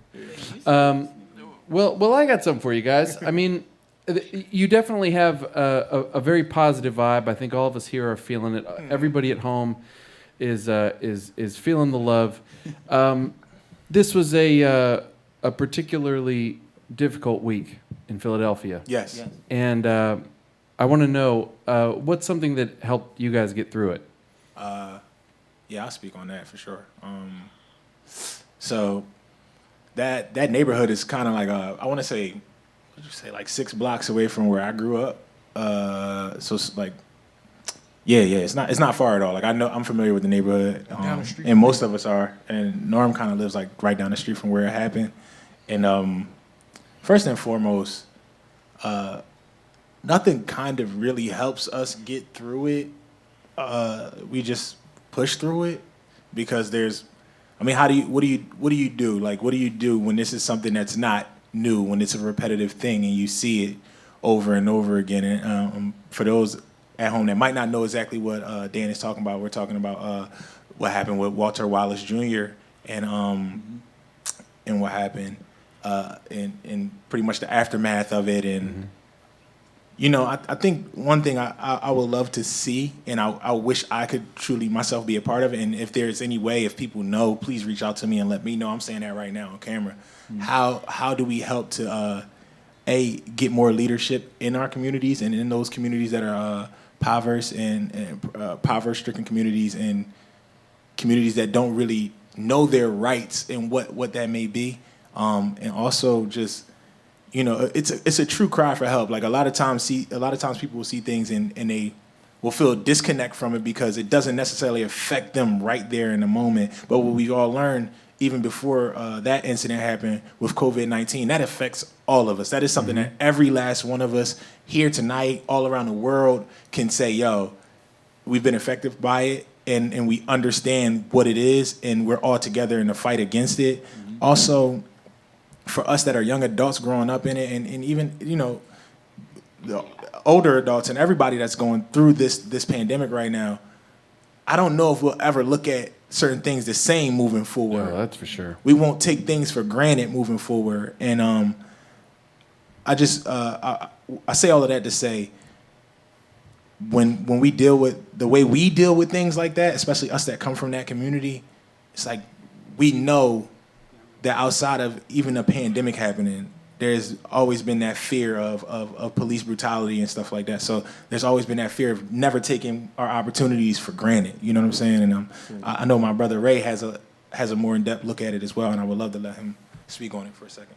Well, I got something for you guys. I mean, you definitely have a very positive vibe. I think all of us here are feeling it. Everybody at home is feeling the love. This was a particularly difficult week in Philadelphia. Yes. And I want to know what's something that helped you guys get through it. Yeah, I'll speak on that for sure. So that neighborhood is kind of like I want to say, what did you say, like 6 blocks away from where I grew up. So it's like, it's not far at all. Like I'm familiar with the neighborhood, Down the street. and most of us are. And Norm kind of lives like right down the street from where it happened. And first and foremost, nothing kind of really helps us get through it. We just push through it because what do you do? Like, what do you do when this is something that's not new, when it's a repetitive thing and you see it over and over again? And for those at home that might not know exactly what Dan is talking about, we're talking about what happened with Walter Wallace Jr. and what happened in pretty much the aftermath of it. And you know, I think one thing I would love to see, and I wish I could truly myself be a part of it. And if there's any way, if people know, please reach out to me and let me know. I'm saying that right now on camera. How do we help to get more leadership in our communities and in those communities that are impoverished and poverty-stricken communities and communities that don't really know their rights and what that may be, and also just, you know, it's a true cry for help. Like a lot of times people will see things and they will feel disconnect from it because it doesn't necessarily affect them right there in the moment. But what we've all learned, even before that incident happened with COVID-19, that affects all of us. That is something that every last one of us here tonight, all around the world, can say, yo, we've been affected by it, and we understand what it is, and we're all together in the fight against it. Also, for us that are young adults growing up in it, and even, you know, the older adults and everybody that's going through this pandemic right now, I don't know if we'll ever look at certain things the same moving forward. Oh, that's for sure. We won't take things for granted moving forward. And I say all of that to say, when we deal with the way we deal with things like that, especially us that come from that community, it's like we know that outside of even a pandemic happening, there's always been that fear of police brutality and stuff like that. So there's always been that fear of never taking our opportunities for granted. You know what I'm saying? And I know my brother Ray has a more in-depth look at it as well, and I would love to let him speak on it for a second.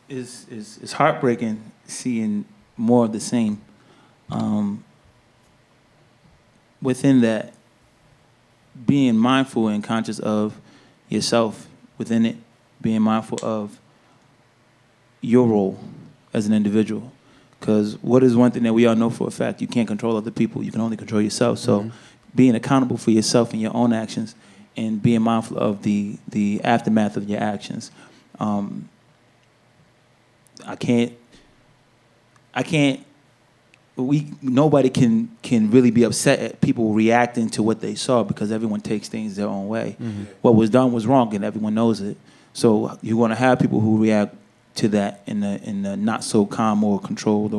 It's heartbreaking seeing more of the same. Within that, being mindful and conscious of yourself within it, being mindful of your role as an individual. Because what is one thing that we all know for a fact? You can't control other people. You can only control yourself. So being accountable for yourself and your own actions and being mindful of the aftermath of your actions. Nobody can really be upset at people reacting to what they saw because everyone takes things their own way. What was done was wrong and everyone knows it. So you're going to have people who react to that in a not so calm or controlled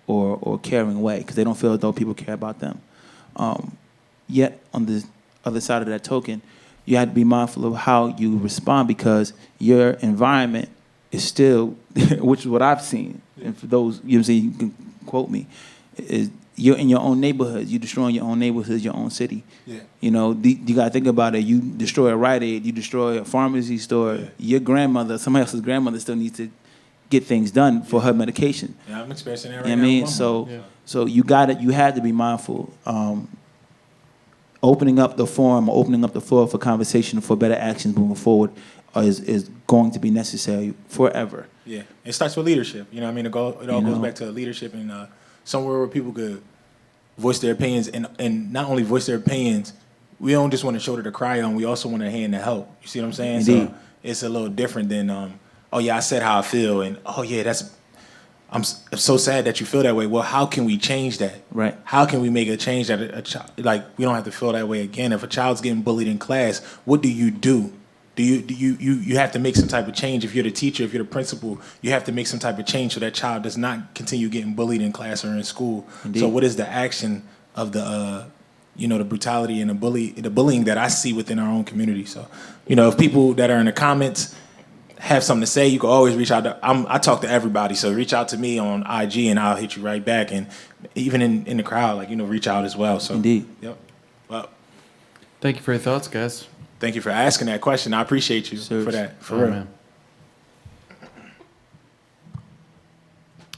or caring way because they don't feel as though people care about them. Yet on the other side of that token, you have to be mindful of how you respond because your environment is still, which is what I've seen, and for those, you know what I'm saying, you can quote me, is you're in your own neighborhood. You're destroying your own neighborhood, your own city. Yeah. You know, you got to think about it. You destroy a Rite Aid, you destroy a pharmacy store. Yeah. Your grandmother, somebody else's grandmother still needs to get things done for her medication. Yeah, I'm experiencing that right now. I mean, so you had to be mindful. Opening up the forum, opening up the floor for conversation for better actions moving forward is going to be necessary forever. Yeah, it starts with leadership. You know what I mean? It all goes back to leadership and somewhere where people could voice their opinions and not only voice their opinions, we don't just want a shoulder to cry on, we also want a hand to help. You see what I'm saying? Indeed. So it's a little different than, oh yeah, I said how I feel, and oh yeah, I'm so sad that you feel that way. Well, how can we change that? Right. How can we make a change that a child, like, we don't have to feel that way again? If a child's getting bullied in class, what do you do? You have to make some type of change. If you're the teacher, if you're the principal, you have to make some type of change so that child does not continue getting bullied in class or in school. Indeed. So what is the action of the the brutality and the bullying that I see within our own community? So, if people that are in the comments have something to say, you can always reach out. I talk to everybody, so reach out to me on IG and I'll hit you right back. And even in the crowd, reach out as well. So indeed. Yep. Well, thank you for your thoughts, guys. Thank you for asking that question. I appreciate you for that. For real. Man.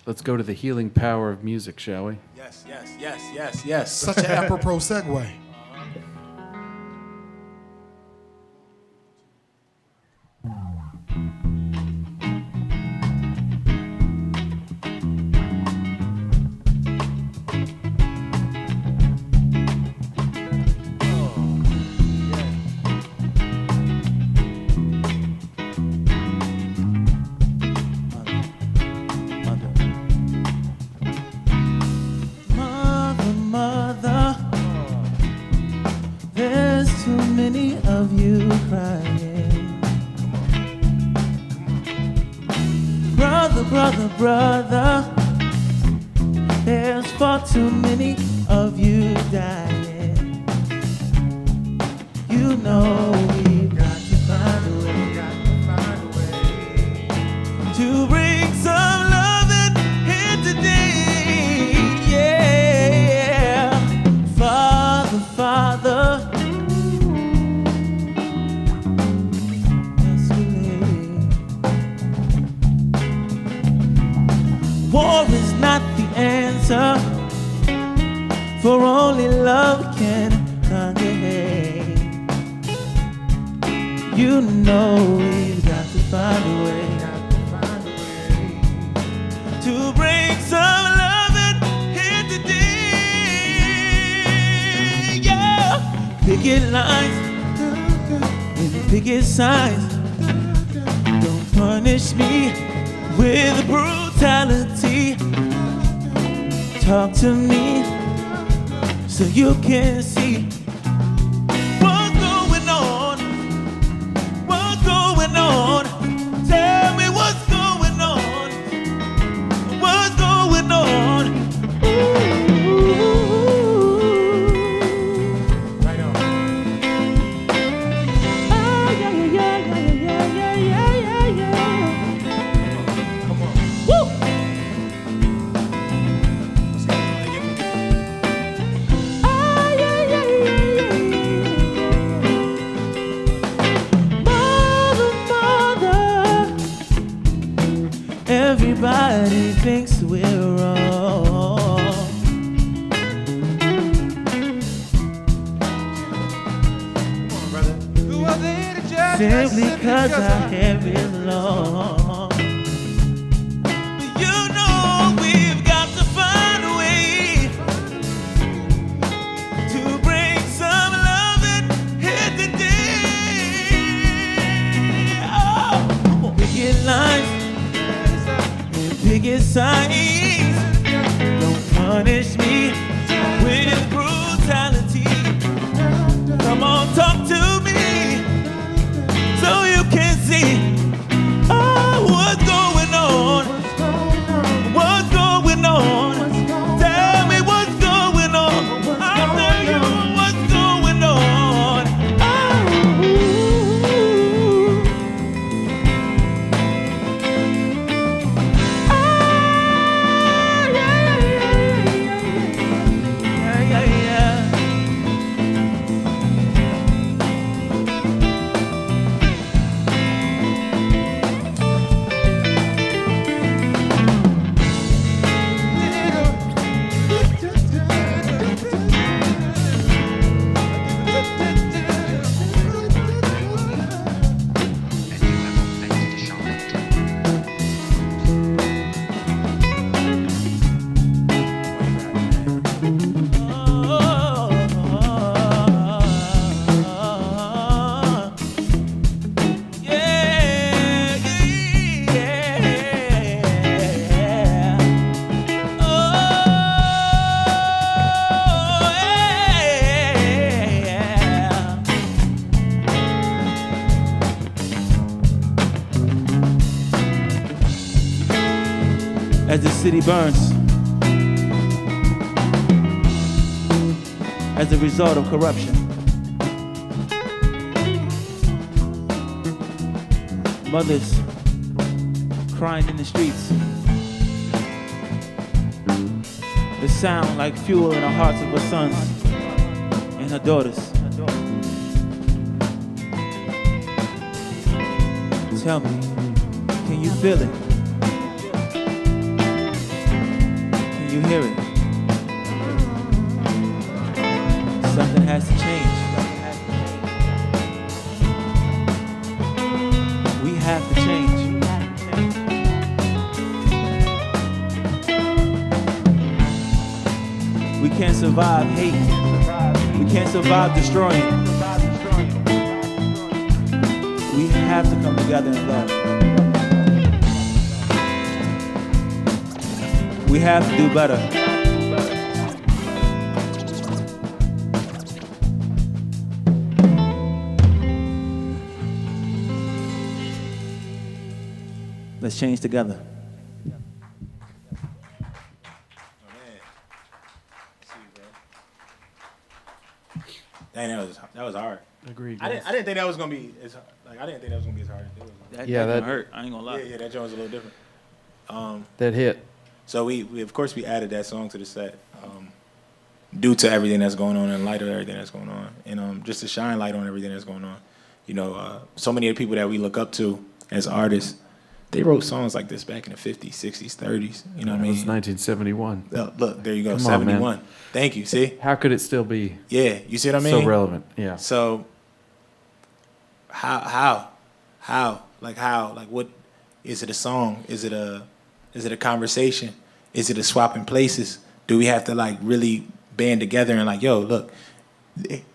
Let's go to the healing power of music, shall we? Yes. Such an apropos segue. Brother, there's far too many of you dying. You know we've got to find a way, to bring some Hallelujah. For only love can congregate. You know we've got to find a way to bring some loving here today. Yeah, picket lines and picket signs. Don't punish me with brutality. Talk to me so you can see what's going on. What's going on? Tell me what's going on. What's going on? Right on. Oh, yeah, yeah, yeah, yeah, yeah, yeah, yeah, yeah. Come on. Woo! Everybody thinks we're wrong. Come on, brother. Who are they to judge us Simply simply cause our our hair is long. But you know we've got to find a way to bring some loving here today. Oh, picket lines and picket signs. Don't punish me with brutality. Come on, talk to me so you can see what's going on. What's going on? Tell me what's going on. I'll tell you what's going on. Yeah, yeah, yeah. As the city burns, as a result of corruption, mothers crying in the streets, the sound like fuel in the hearts of her sons and her daughters. Tell me, can you feel it? Can you hear it? Something has to change. We have to change. We can't survive hate. We can't survive destroying. We have to come together in love. We have to do better. Let's change together. Dang, that was hard. Agreed. I didn't think that was gonna be as hard as it was. That hurt. I ain't gonna lie. Yeah, that joint was a little different. That hit. So we of course we added that song to the set due to everything that's going on, in light of everything that's going on, and just to shine light on everything that's going on. You know, so many of the people that we look up to as artists, they wrote songs like this back in the 50s, 60s, 30s. You know what I It was mean? 1971. Look, there you go, Come on, man. 71. Thank you. See? How could it still be Yeah, you see what I mean? so relevant? Yeah. So how? Like what is it a song? Is it a conversation? Is it a swapping places? Do we have to like really band together and like, yo, look,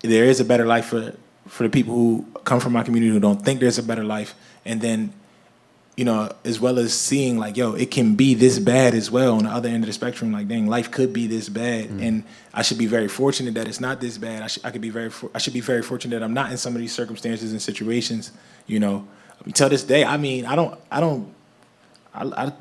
there is a better life for the people who come from my community who don't think there's a better life, and then, you know, as well as seeing like, yo, it can be this bad as well on the other end of the spectrum. Like, dang, life could be this bad, and I should be very fortunate that it's not this bad. I should be very fortunate that I'm not in some of these circumstances and situations. You know, till this day, I mean, I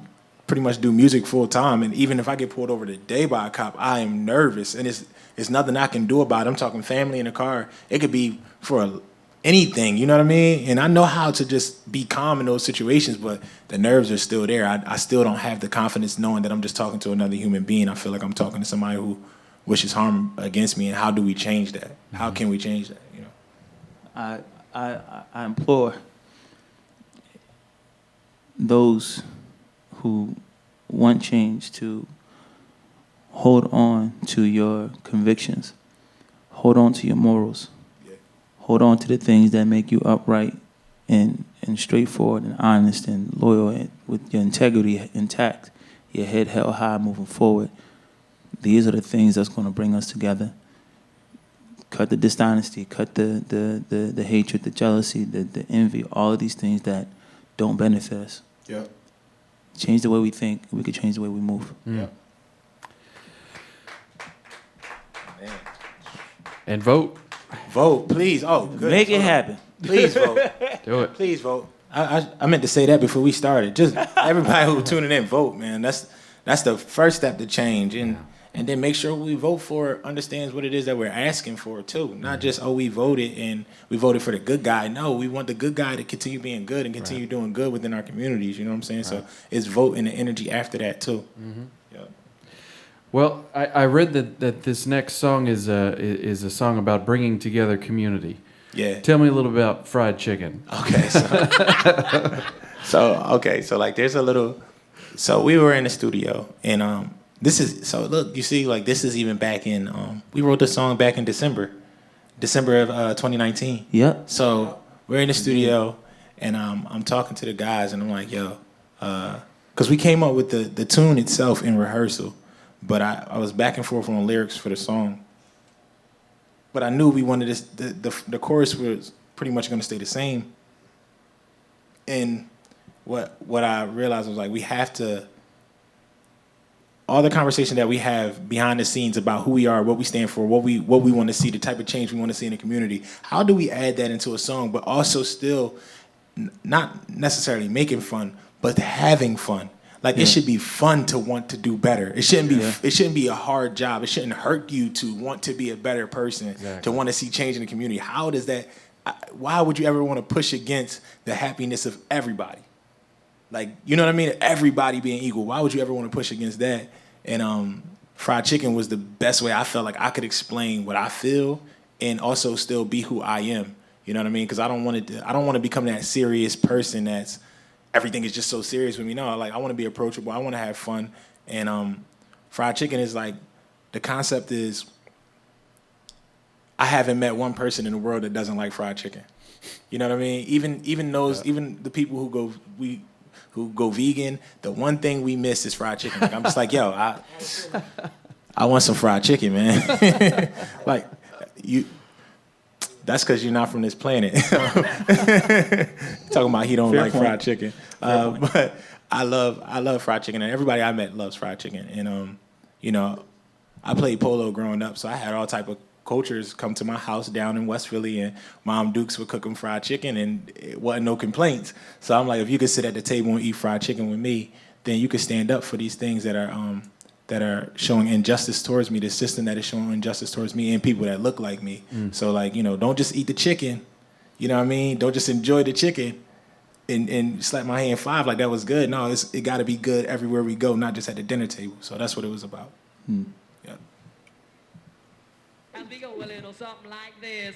pretty much do music full time, and even if I get pulled over today by a cop, I am nervous, and it's nothing I can do about it. I'm talking family in the car. It could be for anything, you know what I mean? And I know how to just be calm in those situations, but the nerves are still there. I still don't have the confidence knowing that I'm just talking to another human being. I feel like I'm talking to somebody who wishes harm against me, and how do we change that? How can we change that, you know? I implore those who want change to hold on to your convictions, hold on to your morals, hold on to the things that make you upright and straightforward and honest and loyal, and with your integrity intact, your head held high moving forward. These are the things that's going to bring us together. Cut the dishonesty, cut the hatred, the jealousy, the envy, all of these things that don't benefit us. Yeah. Change the way we think, we could change the way we move. Yeah. And vote. Vote, please. Oh, good. Make it happen. Please vote. Do it. Please vote. I meant to say that before we started. Just everybody who tuning in, vote, man. That's the first step to change, and then make sure we vote for understands what it is that we're asking for too. Not just we voted and we voted for the good guy. No, we want the good guy to continue being good and continue doing good within our communities. You know what I'm saying? Right. So it's vote and the energy after that too. Mm-hmm. Yeah. Well, I read that this next song is a song about bringing together community. Yeah. Tell me a little about fried chicken. Okay. So like there's a little. So we were in the studio and this is so look, you see, like this is even back in we wrote this song back in December of 2019. Yep. So we're in the studio and I'm talking to the guys and I'm like, yo, because we came up with the tune itself in rehearsal, but I was back and forth on lyrics for the song. But I knew we wanted this, the chorus was pretty much going to stay the same. And what I realized was like we have to, all the conversation that we have behind the scenes about who we are, what we stand for, what we want to see, the type of change we want to see in the community, how do we add that into a song, but also still not necessarily making fun, but having fun. Like it should be fun to want to do better. It shouldn't be. It shouldn't be a hard job. It shouldn't hurt you to want to be a better person, to want to see change in the community. How does that? Why would you ever want to push against the happiness of everybody? Like, you know what I mean? Everybody being equal. Why would you ever want to push against that? And fried chicken was the best way I felt like I could explain what I feel and also still be who I am. You know what I mean? Because I don't want to become that serious person that's everything is just so serious with me. No, like I want to be approachable. I want to have fun. And fried chicken is like, the concept is, I haven't met one person in the world that doesn't like fried chicken. You know what I mean? Even the people who go vegan, the one thing we miss is fried chicken. Like, I'm just like, yo, I want some fried chicken, man. Like you. That's because you're not from this planet. Talking about he don't like fried chicken. But I love fried chicken, and everybody I met loves fried chicken. And you know, I played polo growing up, so I had all type of cultures come to my house down in West Philly, and Mom Dukes would cook them fried chicken, and it wasn't no complaints. So I'm like, if you could sit at the table and eat fried chicken with me, then you could stand up for these things that are showing injustice towards me, the system that is showing injustice towards me, and people that look like me. So, like, you know, don't just eat the chicken. You know what I mean? Don't just enjoy the chicken and slap my hand 5 like that was good. No, it got to be good everywhere we go, not just at the dinner table. So that's what it was about. Yeah. And we go a little something like this.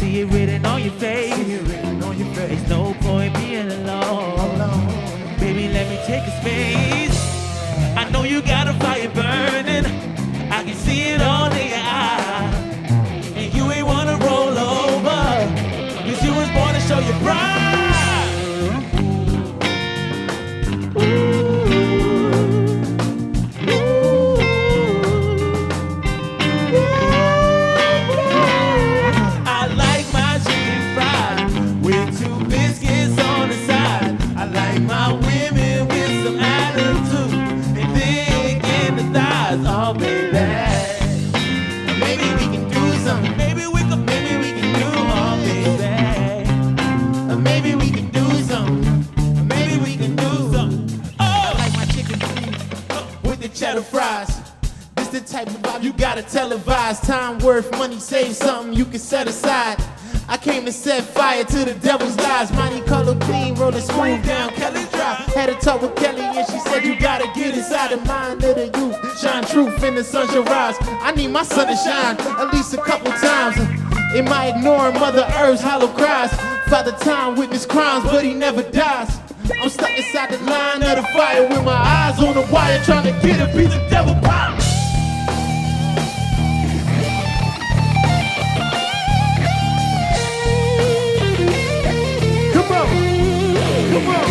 see it written on your face. There's no point being alone. Baby, let me take a space. I know you got a fire burning. I can see it all in your eye. And you ain't wanna roll over, 'cause you was born to show your pride. I like my chicken fried with 2 biscuits on the side. I like my women with some attitude and thick in the thighs. Oh, baby, maybe we can do something. Maybe we can do, oh, baby. Maybe we can do something. Maybe we can do something. Oh, I like my chicken feet with the cheddar fries. This the type of vibe you gotta televise. Time worth money, save something you can set aside. I came to set fire to the devil's lies. Money color clean, rolling smooth down Kelly Drive. Had a talk with Kelly and she said you gotta get inside the mind of the youth. Shine truth in the sun shall rise. I need my sun to shine at least a couple times. It might ignore Mother Earth's hollow cries. Father Time witnessed crimes, but he never dies. I'm stuck inside the line of the fire with my eyes on the wire, trying to get a piece of devil pie. Come on, come on.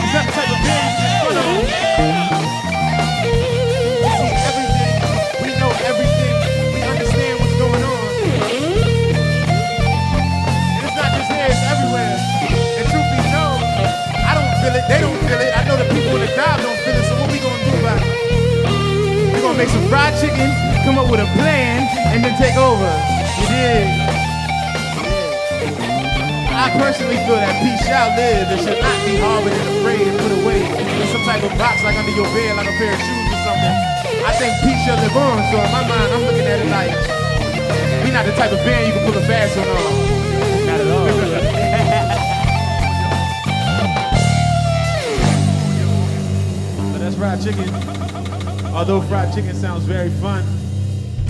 Is that the type of band you just put on? We see everything, we know everything, we understand what's going on. And it's not just here, it's everywhere. And truth be told, I don't feel it, they don't feel it. I know the people in the job don't feel it, so what we gonna do about it? We're gonna make some fried chicken, come up with a plan, and then take over. You dig? I personally feel that peace shall live. It should not be harbored and afraid and put away in some type of box like under your bed, like a pair of shoes or something. I think peace shall live on, so in my mind, I'm looking at it like, we not the type of band you can pull a fast one on. Not at all. But that's fried chicken. Although fried chicken sounds very fun,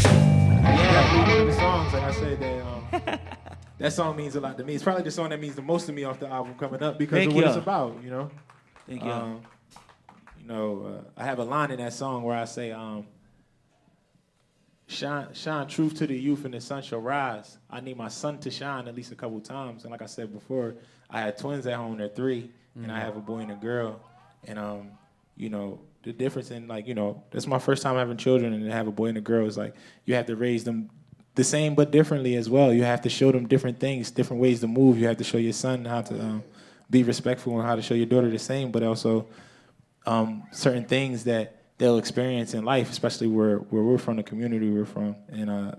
definitely one of the songs, like I said, that song means a lot to me. It's probably the song that means the most to me off the album coming up because of what it's about, you know? Thank you. I have a line in that song where I say, shine truth to the youth and the sun shall rise. I need my sun to shine at least a couple times. And like I said before, I had twins at home, they're 3, and I have a boy and a girl. And, the difference in, that's my first time having children, and to have a boy and a girl is like, you have to raise them the same but differently as well. You have to show them different things, different ways to move. You have to show your son how to be respectful and how to show your daughter the same, but also certain things that they'll experience in life, especially where we're from, the community we're from. And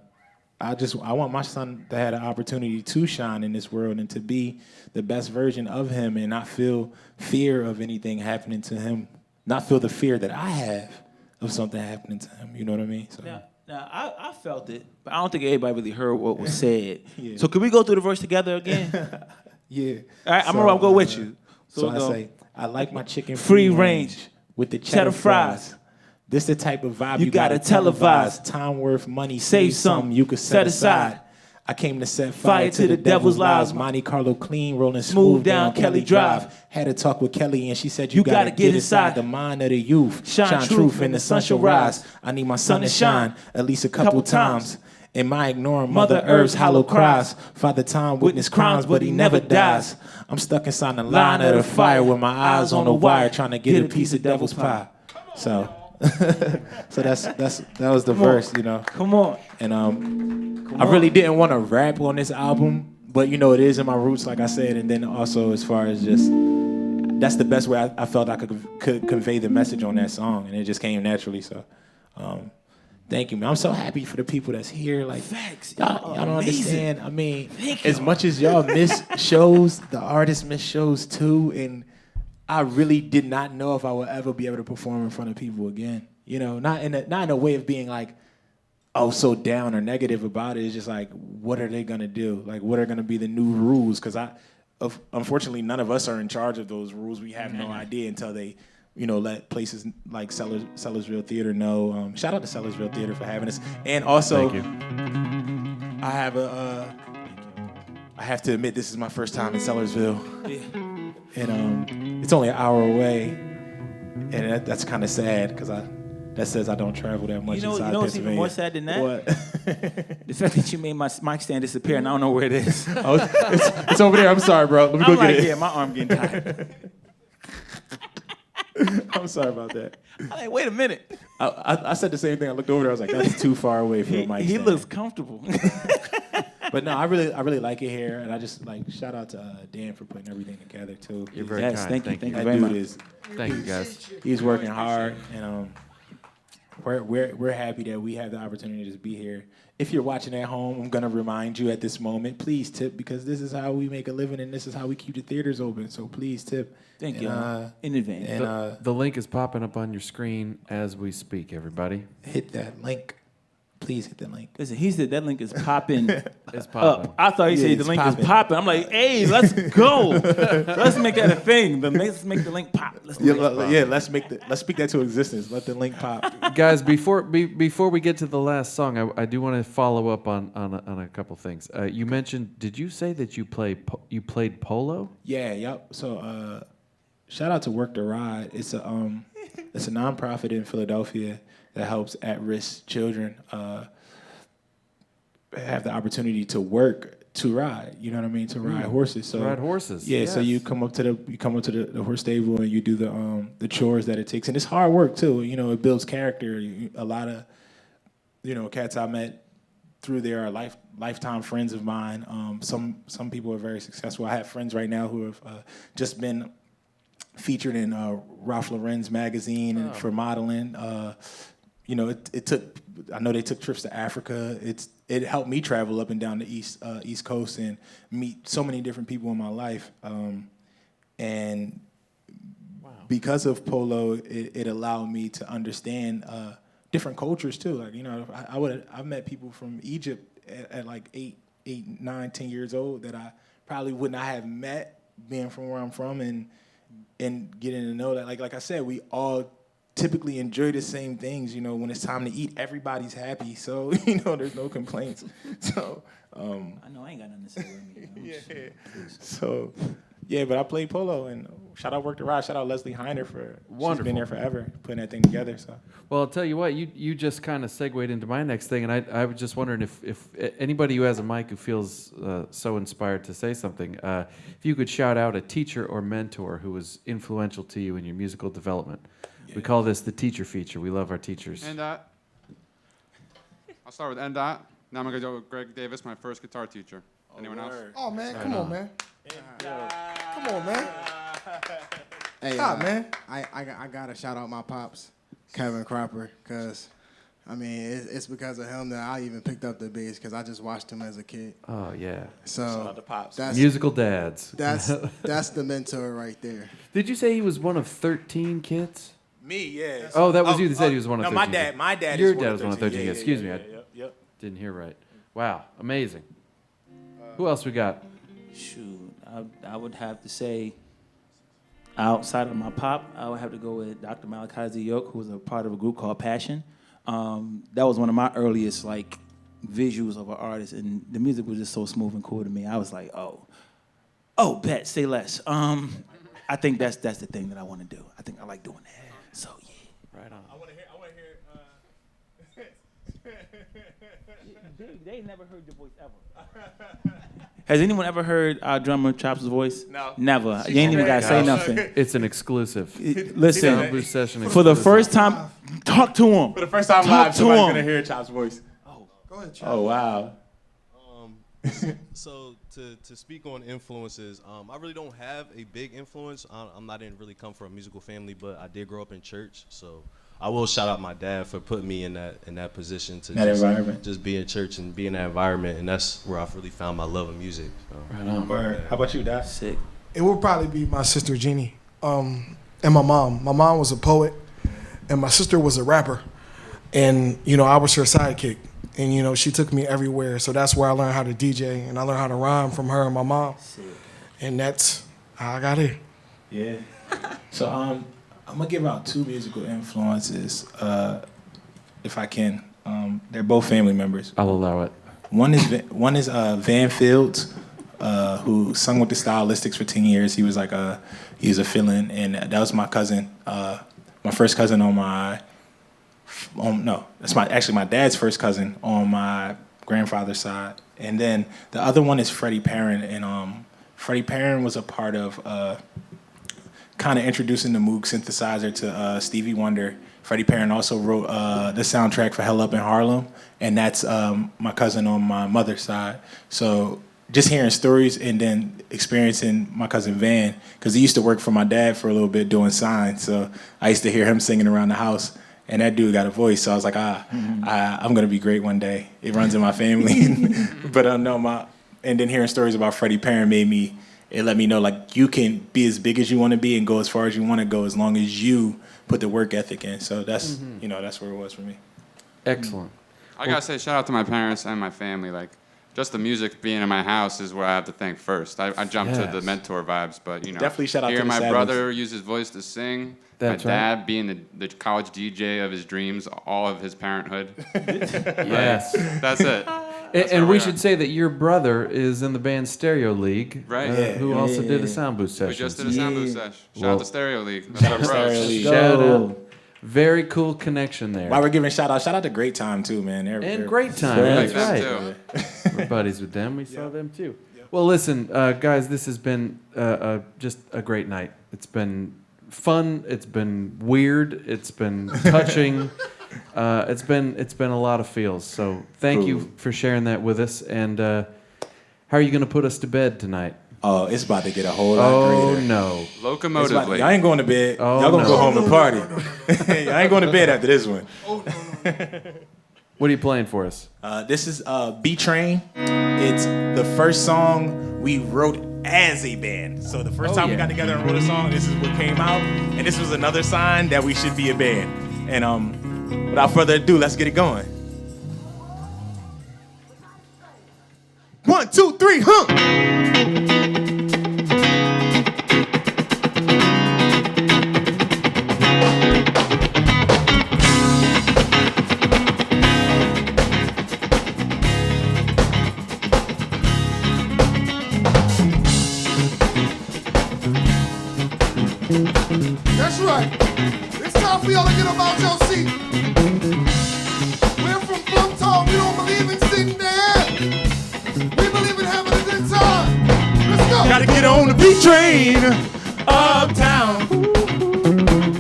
I want my son to have the opportunity to shine in this world and to be the best version of him and not feel fear of anything happening to him, not feel the fear that I have of something happening to him. You know what I mean? So. Now, I felt it, but I don't think everybody really heard what was said. Yeah. So can we go through the verse together again? Yeah. All right, I'm gonna go with you. So I say, I like my chicken free range with the cheddar fries. This the type of vibe You gotta televise. Time worth money, Save save some you could set aside. I came to set fire to the devil's lies. Monte Carlo clean, rolling smooth down Kelly Drive. Had a talk with Kelly and she said you gotta get inside the mind of the youth. Shine truth and the sun shall rise. I need my sun to shine at least a couple times. Am I ignoring Mother Earth's hollow cries? Father Time witnessed crimes, but he never dies. I'm stuck inside the line of the fire with my eyes on the wire, trying to get a piece of devil's pie. So, that was the verse, you know. Come on. And I really didn't want to rap on this album, but it is in my roots, like I said. And then also as far as just, that's the best way I felt I could convey the message on that song, and it just came naturally. So. Thank you, man. I'm so happy for the people that's here. Like, facts. Y'all don't understand. I mean, as much as y'all miss shows, the artists miss shows too. And I really did not know if I would ever be able to perform in front of people again. Not in a way of being like, so down or negative about it. It's just like, what are they gonna do? Like, what are gonna be the new rules? Because unfortunately, none of us are in charge of those rules. We have no idea until they, let places like Sellersville Theater know. Shout out to Sellersville Theater for having us. And also, Thank you. I have to admit, this is my first time in Sellersville. And it's only an hour away. And that's kind of sad because that says I don't travel that much inside You know what's even Pennsylvania. more sad than that? What? The fact that you made my mic stand disappear and I don't know where it is. It's over there. I'm sorry, bro. Let me go get it. Yeah, my arm getting tired. I'm sorry about that. I'm like, wait a minute. I said the same thing. I looked over there. I was like, that's too far away from the mic He stand. looks comfortable. But no, I really like it here, and I just shout out to Dan for putting everything together too. You're very Yes, kind. thank you That very dude much. Thank you, guys. He's working hard, and we're happy that we have the opportunity to be here. If you're watching at home, I'm gonna remind you at this moment, please tip, because this is how we make a living, and this is how we keep the theaters open. So please tip. Thank you. In advance. And The link is popping up on your screen as we speak, everybody. hit that link. Please hit that link. Listen, he said that link is popping It's popping. up. I thought he Yeah, said the it's link popping. is popping. I'm like, hey, let's go. Let's make that a thing. Let's make the link pop. Let's make it pop. Let's speak that to existence. Let the link pop. Guys, before we get to the last song, I do want to follow up on a couple things. You mentioned, did you say that you played polo? Yeah, yep. So shout out to Work the Ride. It's a nonprofit in Philadelphia that helps at-risk children have the opportunity to work to ride. You know what I mean? To ride horses. So Ride horses. Yeah. So yes. you come up to the horse stable and you do the chores that it takes, and it's hard work too. It builds character. A lot of cats I met through there are lifetime friends of mine. Some people are very successful. I have friends right now who have just been featured in Ralph Lauren's magazine and for modeling. It took. I know they took trips to Africa. It helped me travel up and down the East Coast and meet so many different people in my life. And because of polo, it allowed me to understand different cultures too. Like I've met people from Egypt at like 8, 9, 10 years old that I probably would not have met being from where I'm from and getting to know that. Like I said, we all typically enjoy the same things. When it's time to eat, everybody's happy. So there's no complaints. So I know I ain't got nothing to say with me. yeah. So yeah, but I played polo, and shout out Work the Ride. Shout out Leslie Heiner for Wonderful. She's been there forever putting that thing together. So Well, I'll tell you what, you just kind of segued into my next thing, and I was just wondering if anybody who has a mic who feels so inspired to say something, if you could shout out a teacher or mentor who was influential to you in your musical development. Yeah. We call this the teacher feature. We love our teachers. And I'll start with NDOT. Now I'm going to go with Greg Davis, my first guitar teacher. Anyone else? Oh, man, come on, man. Come on, man. Hey, Stop, man. I gotta shout out my pops, Kevin Cropper, because it's because of him that I even picked up the bass, because I just watched him as a kid. Oh, yeah. So shout out to Pops. Musical dads. That's the mentor right there. Did you say he was one of 13 kids? Me, yeah. Oh, that was you that said he was one of 13 No, kids. my dad Your is dad was one of 13 Yeah, kids. Excuse me. Yep. Didn't hear right. Wow, amazing. Who else we got? Shoot, I would have to say, outside of my pop, I would have to go with Dr. Malachi Z. York, who was a part of a group called Passion. That was one of my earliest visuals of an artist, and the music was just so smooth and cool to me. I was like, oh, bet, say less. I think that's the thing that I want to do. I think I like doing that. So yeah. Right on. I want to hear. They ain't never heard your voice ever. Has anyone ever heard our drummer Chop's voice? No. Never. You ain't even got to say nothing. It's an exclusive. Listen, Soundbooth session for the exclusive. first time, talk to him. For the first time Talk live, to somebody's him. gonna hear Chop's voice. Go ahead, Chop. Oh wow. So to speak on influences, I really don't have a big influence. I didn't really come from a musical family, but I did grow up in church. So I will shout out my dad for putting me in that position to environment. just be in church and be in that environment, and that's where I've really found my love of music. So. Right on. Word. How about you, Doc? Sick. It would probably be my sister Jeannie, and my mom. My mom was a poet, and my sister was a rapper, and I was her sidekick, and she took me everywhere. So that's where I learned how to DJ, and I learned how to rhyme from her and my mom. Sick. And that's how I got here. Yeah. So I'm gonna give out 2 musical influences, if I can. They're both family members. I'll allow it. One is Van Fields, who sung with the Stylistics for 10 years. He was a fill-in, and that was my cousin, my first cousin that's my dad's first cousin on my grandfather's side. And then the other one is Freddie Perrin, and Freddie Perrin was a part of kind of introducing the Moog synthesizer to Stevie Wonder. Freddie Perrin also wrote the soundtrack for Hell Up in Harlem, and that's my cousin on my mother's side. So just hearing stories and then experiencing my cousin Van, because he used to work for my dad for a little bit doing signs. So I used to hear him singing around the house, and that dude got a voice. So I was like, I'm gonna be great one day. It runs in my family. But and then hearing stories about Freddie Perrin it let me know like you can be as big as you want to be and go as far as you want to go as long as you put the work ethic in. So that's that's where it was for me. Excellent. I gotta say, shout out to my parents and my family. Like, just the music being in my house is where I have to thank first. I jumped to the mentor vibes, but Definitely shout out to hearing the my Sabbaths. brother use his voice to sing. That's my dad being the college DJ of his dreams, all of his parenthood. Yes. That's it. And we should say that your brother is in the band Stereo League, Right. who also did a soundbooth session. We just did a soundbooth session. Shout out to Stereo League. That's Shout our out to bros. Stereo League. Shout out. Very cool connection there. While we're giving shout out to Great Time too, man. And Great Time, Like that's them right. too. We're buddies with them. We saw them too. Well, listen, guys, this has been just a great night. It's been fun. It's been weird. It's been touching. It's been a lot of feels. So thank you for sharing that with us. And how are you going to put us to bed tonight? Oh, it's about to get a whole lot greater. Oh no! Locomotively. Y'all ain't going to bed. Oh, Y'all gonna no. go home and party. Y'all ain't going to bed after this one. What are you playing for us? This is B Train. It's the first song we wrote as a band. So the first time we got together and wrote a song, this is what came out. And this was another sign that we should be a band. And without further ado, let's get it going. 1, 2, 3, That's right. It's time for y'all to get up out your seat. We're from Funkitorium. We don't believe in sitting there. We believe in having a good time. Let's go. Gotta get on the B train uptown.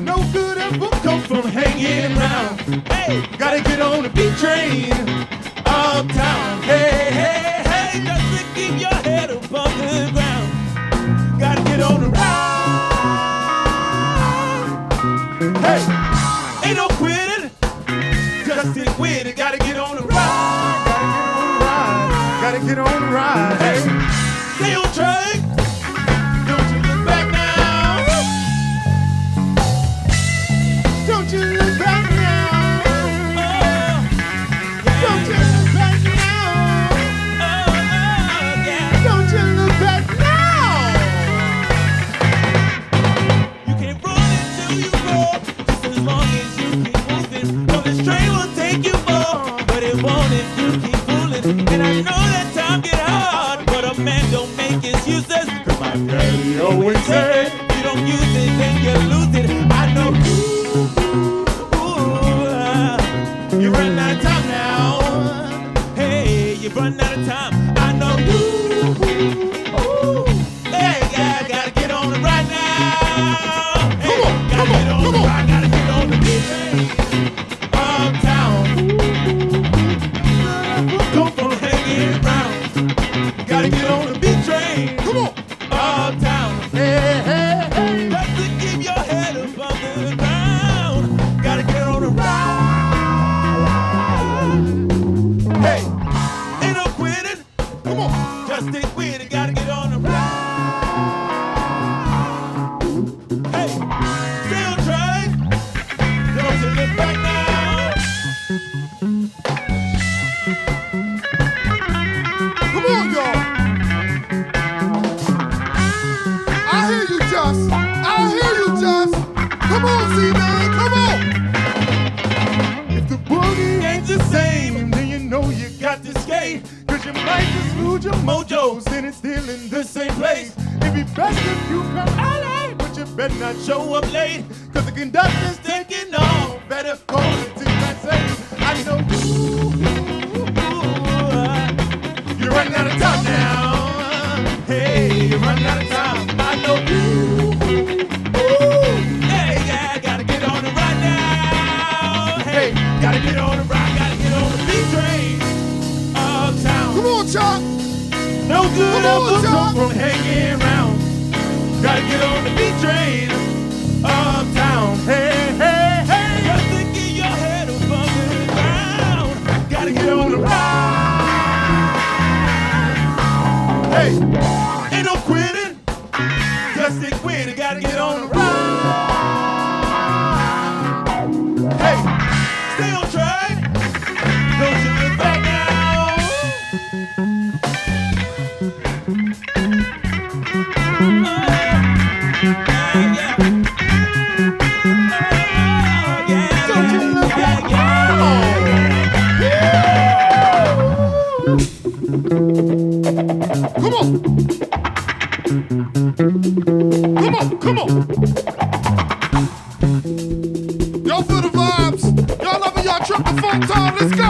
No good ever comes from hanging around. Hey, gotta get on the B train uptown. Hey, hey, hey, just to keep your head above the ground. Gotta get on the ride. Hey, ain't no quitting. Just stick with it. Gotta get on the ride. Gotta get on the ride. Hey, stay on track. Don't you look back now. Don't you look back now. Don't you look back now. Don't you look back now. You can't run until you roll. Just as long as you keep moving. Well, this train will take you far, but it won't if you keep fooling. And I know that time get hard, but a man don't make excuses. Cause my daddy always said, you don't use it, then you lose it. I know you run out of time now. Hey, you run out of time. I know you. Hey, gotta get on it right now. Hey, gotta get on it right. Gotta get on the beat. Uptown. Come from hanging around. Gotta get on the beat train. Come on. Uptown. Hey, hey, hey. Just to keep your head above the ground. Gotta get on the ride. Hey, ain't no quitting. Come on. Just stick with it. Gotta get on the ride. Hey, stay on track. Don't you look back now. Come on, y'all. lose your mojo, sitting still in the same place. It'd be best if you come early, but you better not show up late, cause the conductor's taking off. Better call it to that say, I know you're running out of time now. Hey, you're running out of time. I know you. Hey, yeah, gotta get on the ride now. Hey, gotta get on the ride, gotta get on the beat train uptown. Come on, Chuck. No good Come on, ever Chuck. come from hanging around. Gotta get on the beat train uptown. Hey, hey, hey. You're thinking your head above the ground. Gotta get on the ride. Hey, ain't no quitting. Just stick with it. Gotta get on the ride. Hey, stay on track. Don't you look back now. Come on. Come on, come on. Y'all feel the vibes. Y'all loving y'all trip to funk time. Let's go.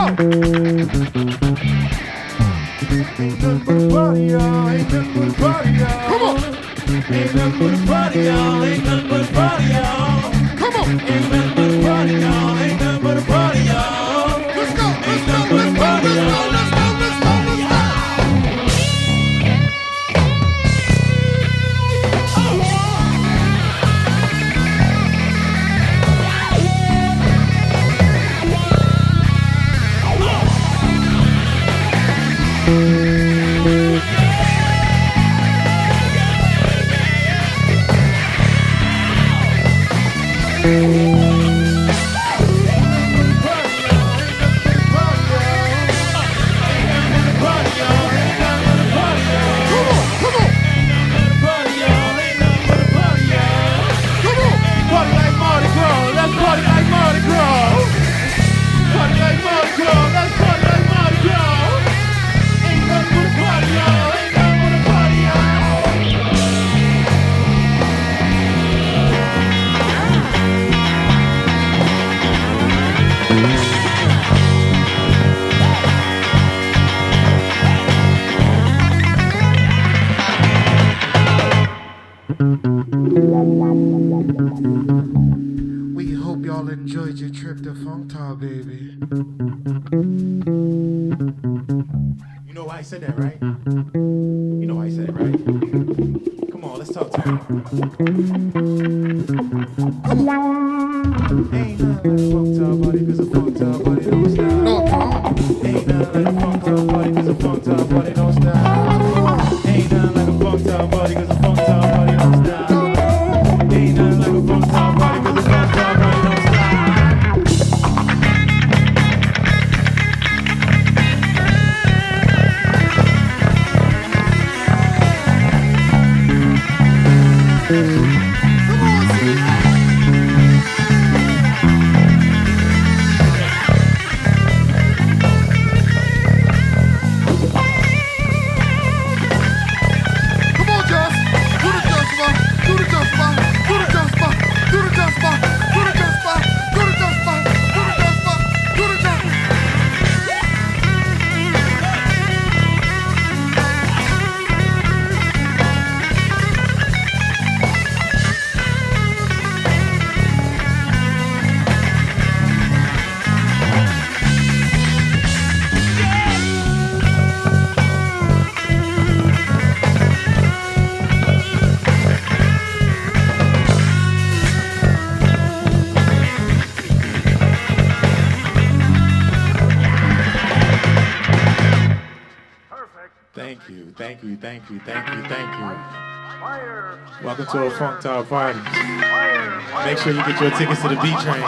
Ain't nothing but a party, y'all. Ain't nothing but a party, y'all. Come on. Ain't nothing but a party, y'all. Ain't nothing but a party, y'all. Come on. Ain't nothing but a party, y'all. Ain't nothing but a party, y'all. Let's go. Let's go. Let's go. Let's go. Let's go. Let's go. Let's go. We hope y'all enjoyed your trip to Funktown, baby. You know why I said that, right? You know why I said it, right? Come on, let's talk to him. Ain't nothing like a Funktown party, cause a Funktown party don't stop. No, come on. Ain't nothing like a Funktown party, cause a Funktown party don't stop. Ain't nothing like a Funktown party, cause a Funktown party don't stop. Ain't nothing like a Funktown party, cause a Funktown party don't stop. Thank you. Welcome to a Funktown party. Make sure you get your tickets to the B train.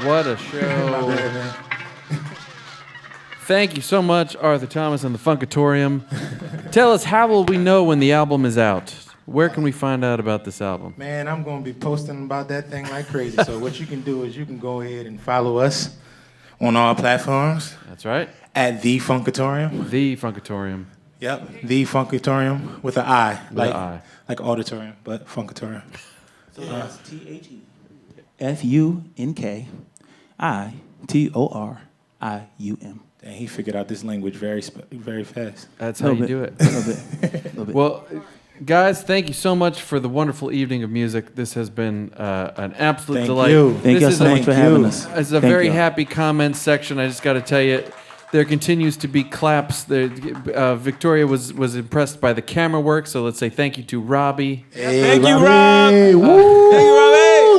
What a show. Thank you so much, Arthur Thomas and the Funkitorium. Tell us, how will we know when the album is out? Where can we find out about this album? Man, I'm going to be posting about that thing like crazy. So what you can do is you can go ahead and follow us on all platforms. That's right. At the Funkitorium. The Funkitorium. Yep, the Funkitorium with an I, With an I. like auditorium, but Funkitorium. So that's TheFunkitorium. Dang, he figured out this language very fast. That's how you do it. A little bit. Well, guys, thank you so much for the wonderful evening of music. This has been an absolute Thank delight. you. Thank This you is so a- much for having us. It's a Thank very you. happy comments section. I just got to tell you, there continues to be claps. Victoria was impressed by the camera work, so let's say thank you to Robbie. Thank you, Rob. Hey, woo! Thank you, Robbie.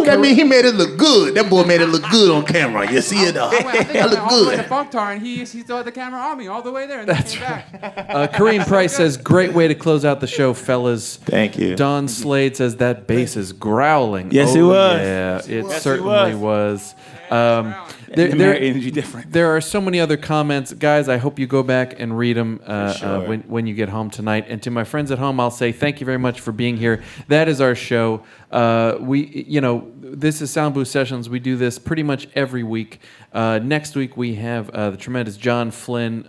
That means he made it look good. That boy made it look good on camera. You see it? I think That I look went all the way to good. Funktar, and he still had the camera on me all the way there, and then came back. Kareem Price says, great way to close out the show, fellas. Thank you. Don Slade says, that bass is growling. Yes, Oh, it was. Yeah, it Yes, it certainly was. There, energy different. there are so many other comments. Guys, I hope you go back and read them sure. when you get home tonight. And to my friends at home, I'll say thank you very much for being here. That is our show. This is Soundbooth Sessions. We do this pretty much every week. Next week, we have the tremendous John Flynn,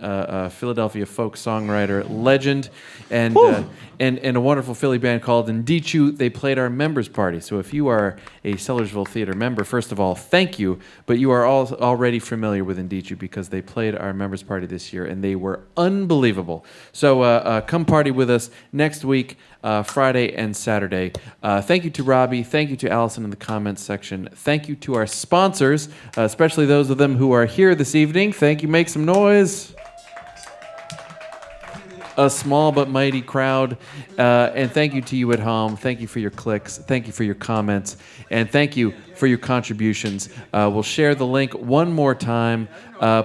Philadelphia folk songwriter, legend, and a wonderful Philly band called Indichu. They played our members party. So if you are a Sellersville Theater member, first of all, thank you. But you are all already familiar with Indichu because they played our members party this year, and they were unbelievable. So come party with us next week, Friday and Saturday. Thank you to Robbie. Thank you to Alyson in the comments section. Thank you to our sponsors, especially those of them who are here this evening. Thank you. Make some noise. A small but mighty crowd. And thank you to you at home. Thank you for your clicks. Thank you for your comments. And thank you for your contributions. We'll share the link one more time.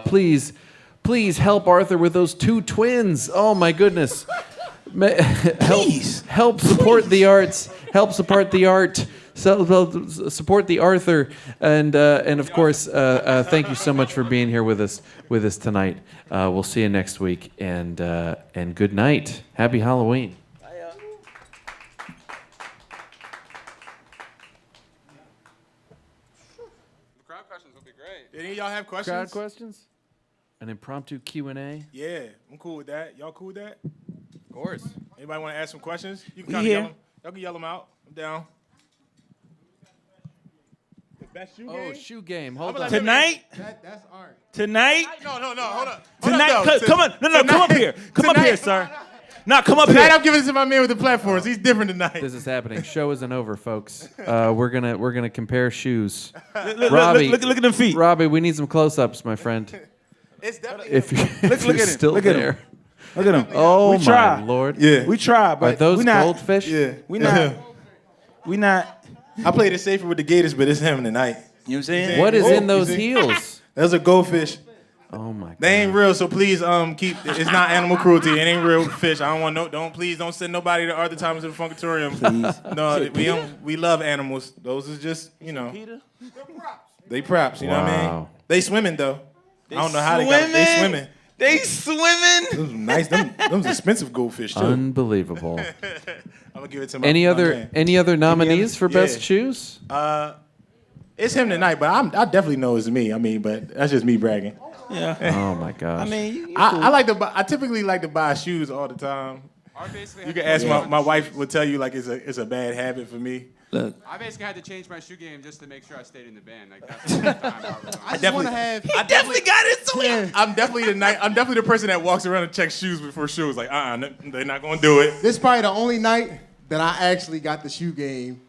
Please help Arthur with those 2 twins. Oh, my goodness. Help support the arts. Help support the art. Support the Arthur, and of course, thank you so much for being here with us tonight. We'll see you next week, and good night. Happy Halloween. The crowd questions will be great. Did any of y'all have questions? Crowd questions? An impromptu Q&A? Yeah, I'm cool with that. Y'all cool with that? Of course. Anybody want to ask some questions? You can We kind of here. yell them. Y'all can yell them out. I'm down. The best shoe Oh, game? shoe game. Hold gonna on. let Tonight? That's art. Tonight? No, hold up. Tonight? Come on. No, come up here. Come up here, sir. No, come up Tonight here. I'm giving it to my man with the platforms. He's different tonight. This is happening. Show isn't over, folks. We're gonna compare shoes. Look, Robbie, look at them feet. Robbie, we need some close-ups, my friend. It's definitely. If you're, if you're at him. still Look at him. there. Look at them. Oh We my try. Lord. Yeah. We try, but Are those we not, goldfish? Yeah. We not. We not. I played it safer with the Gators, but it's him tonight. You know what I'm saying? What is Oh, in those you see? heels? Those are goldfish. Oh my God. They ain't real, so please keep. It's not animal cruelty. It ain't real fish. I don't want please don't send nobody to Arthur Thomas the Funkitorium. Please. No, we love animals. Those is just they props. You know what I mean? Wow. They swimming though. I don't know how they got. They swimming. They swimming. Those nice. Those expensive goldfish too. Unbelievable. I'm gonna give it to my Any my other man. nominees for Yeah. best shoes? It's him tonight, but I definitely know it's me. I mean, but that's just me bragging. Yeah. Oh my gosh. I mean, I like to buy. I typically like to buy shoes all the time. You can ask my wife. Will tell you like it's a bad habit for me. look. I basically had to change my shoe game just to make sure I stayed in the band. Like that's the first time I was on. I just want to have. I definitely got it. So I'm definitely the person that walks around and checks shoes before shoes. Like, they're not gonna do it. This is probably the only night that I actually got the shoe game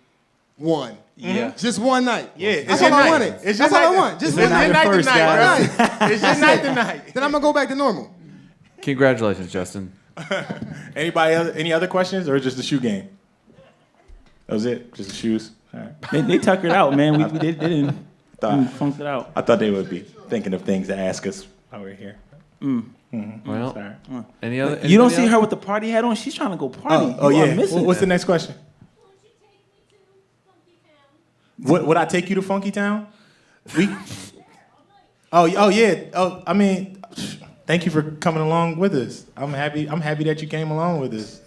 won. Yeah. Just one night. Yeah, That's your all I night. wanted. It's your That's all I night. want. Just It's one your night. night first, tonight, guys. bro. It's your night tonight. Then I'm gonna go back to normal. Congratulations, Justin. Any other questions or just the shoe game? That was it. Just the shoes. All right. They tuckered out, man. They didn't Thought- funked it out. I thought they would be thinking of things to ask us while we're here. Well, Sorry. any other? You don't anybody see else? her with the party hat on. She's trying to go party. Oh You are yeah. missing What's the that. next question? Would I take you to Funky Town? Oh yeah. Oh, I mean, thank you for coming along with us. I'm happy that you came along with us.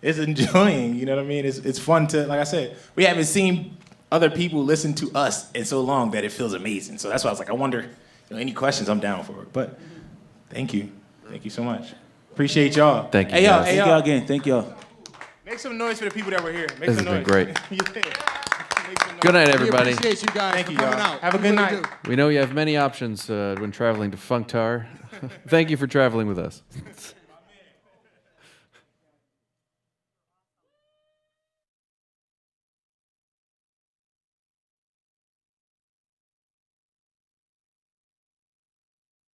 It's enjoying. You know what I mean? It's fun to, like I said, we haven't seen other people listen to us in so long that it feels amazing. So that's why I was like, I wonder, any questions? I'm down for it. But Thank you. Thank you so much. Appreciate y'all. Thank you, Hey, y'all. guys. Hey, Thank y'all. y'all again. Thank y'all. Make some noise for the people that were here. Make This has some been noise. great. Yeah. Make some noise. Good night, We everybody. appreciate you guys Thank for you, coming y'all. out. Have a We good really night. do. We know you have many options when traveling to Funktar. Thank you for traveling with us.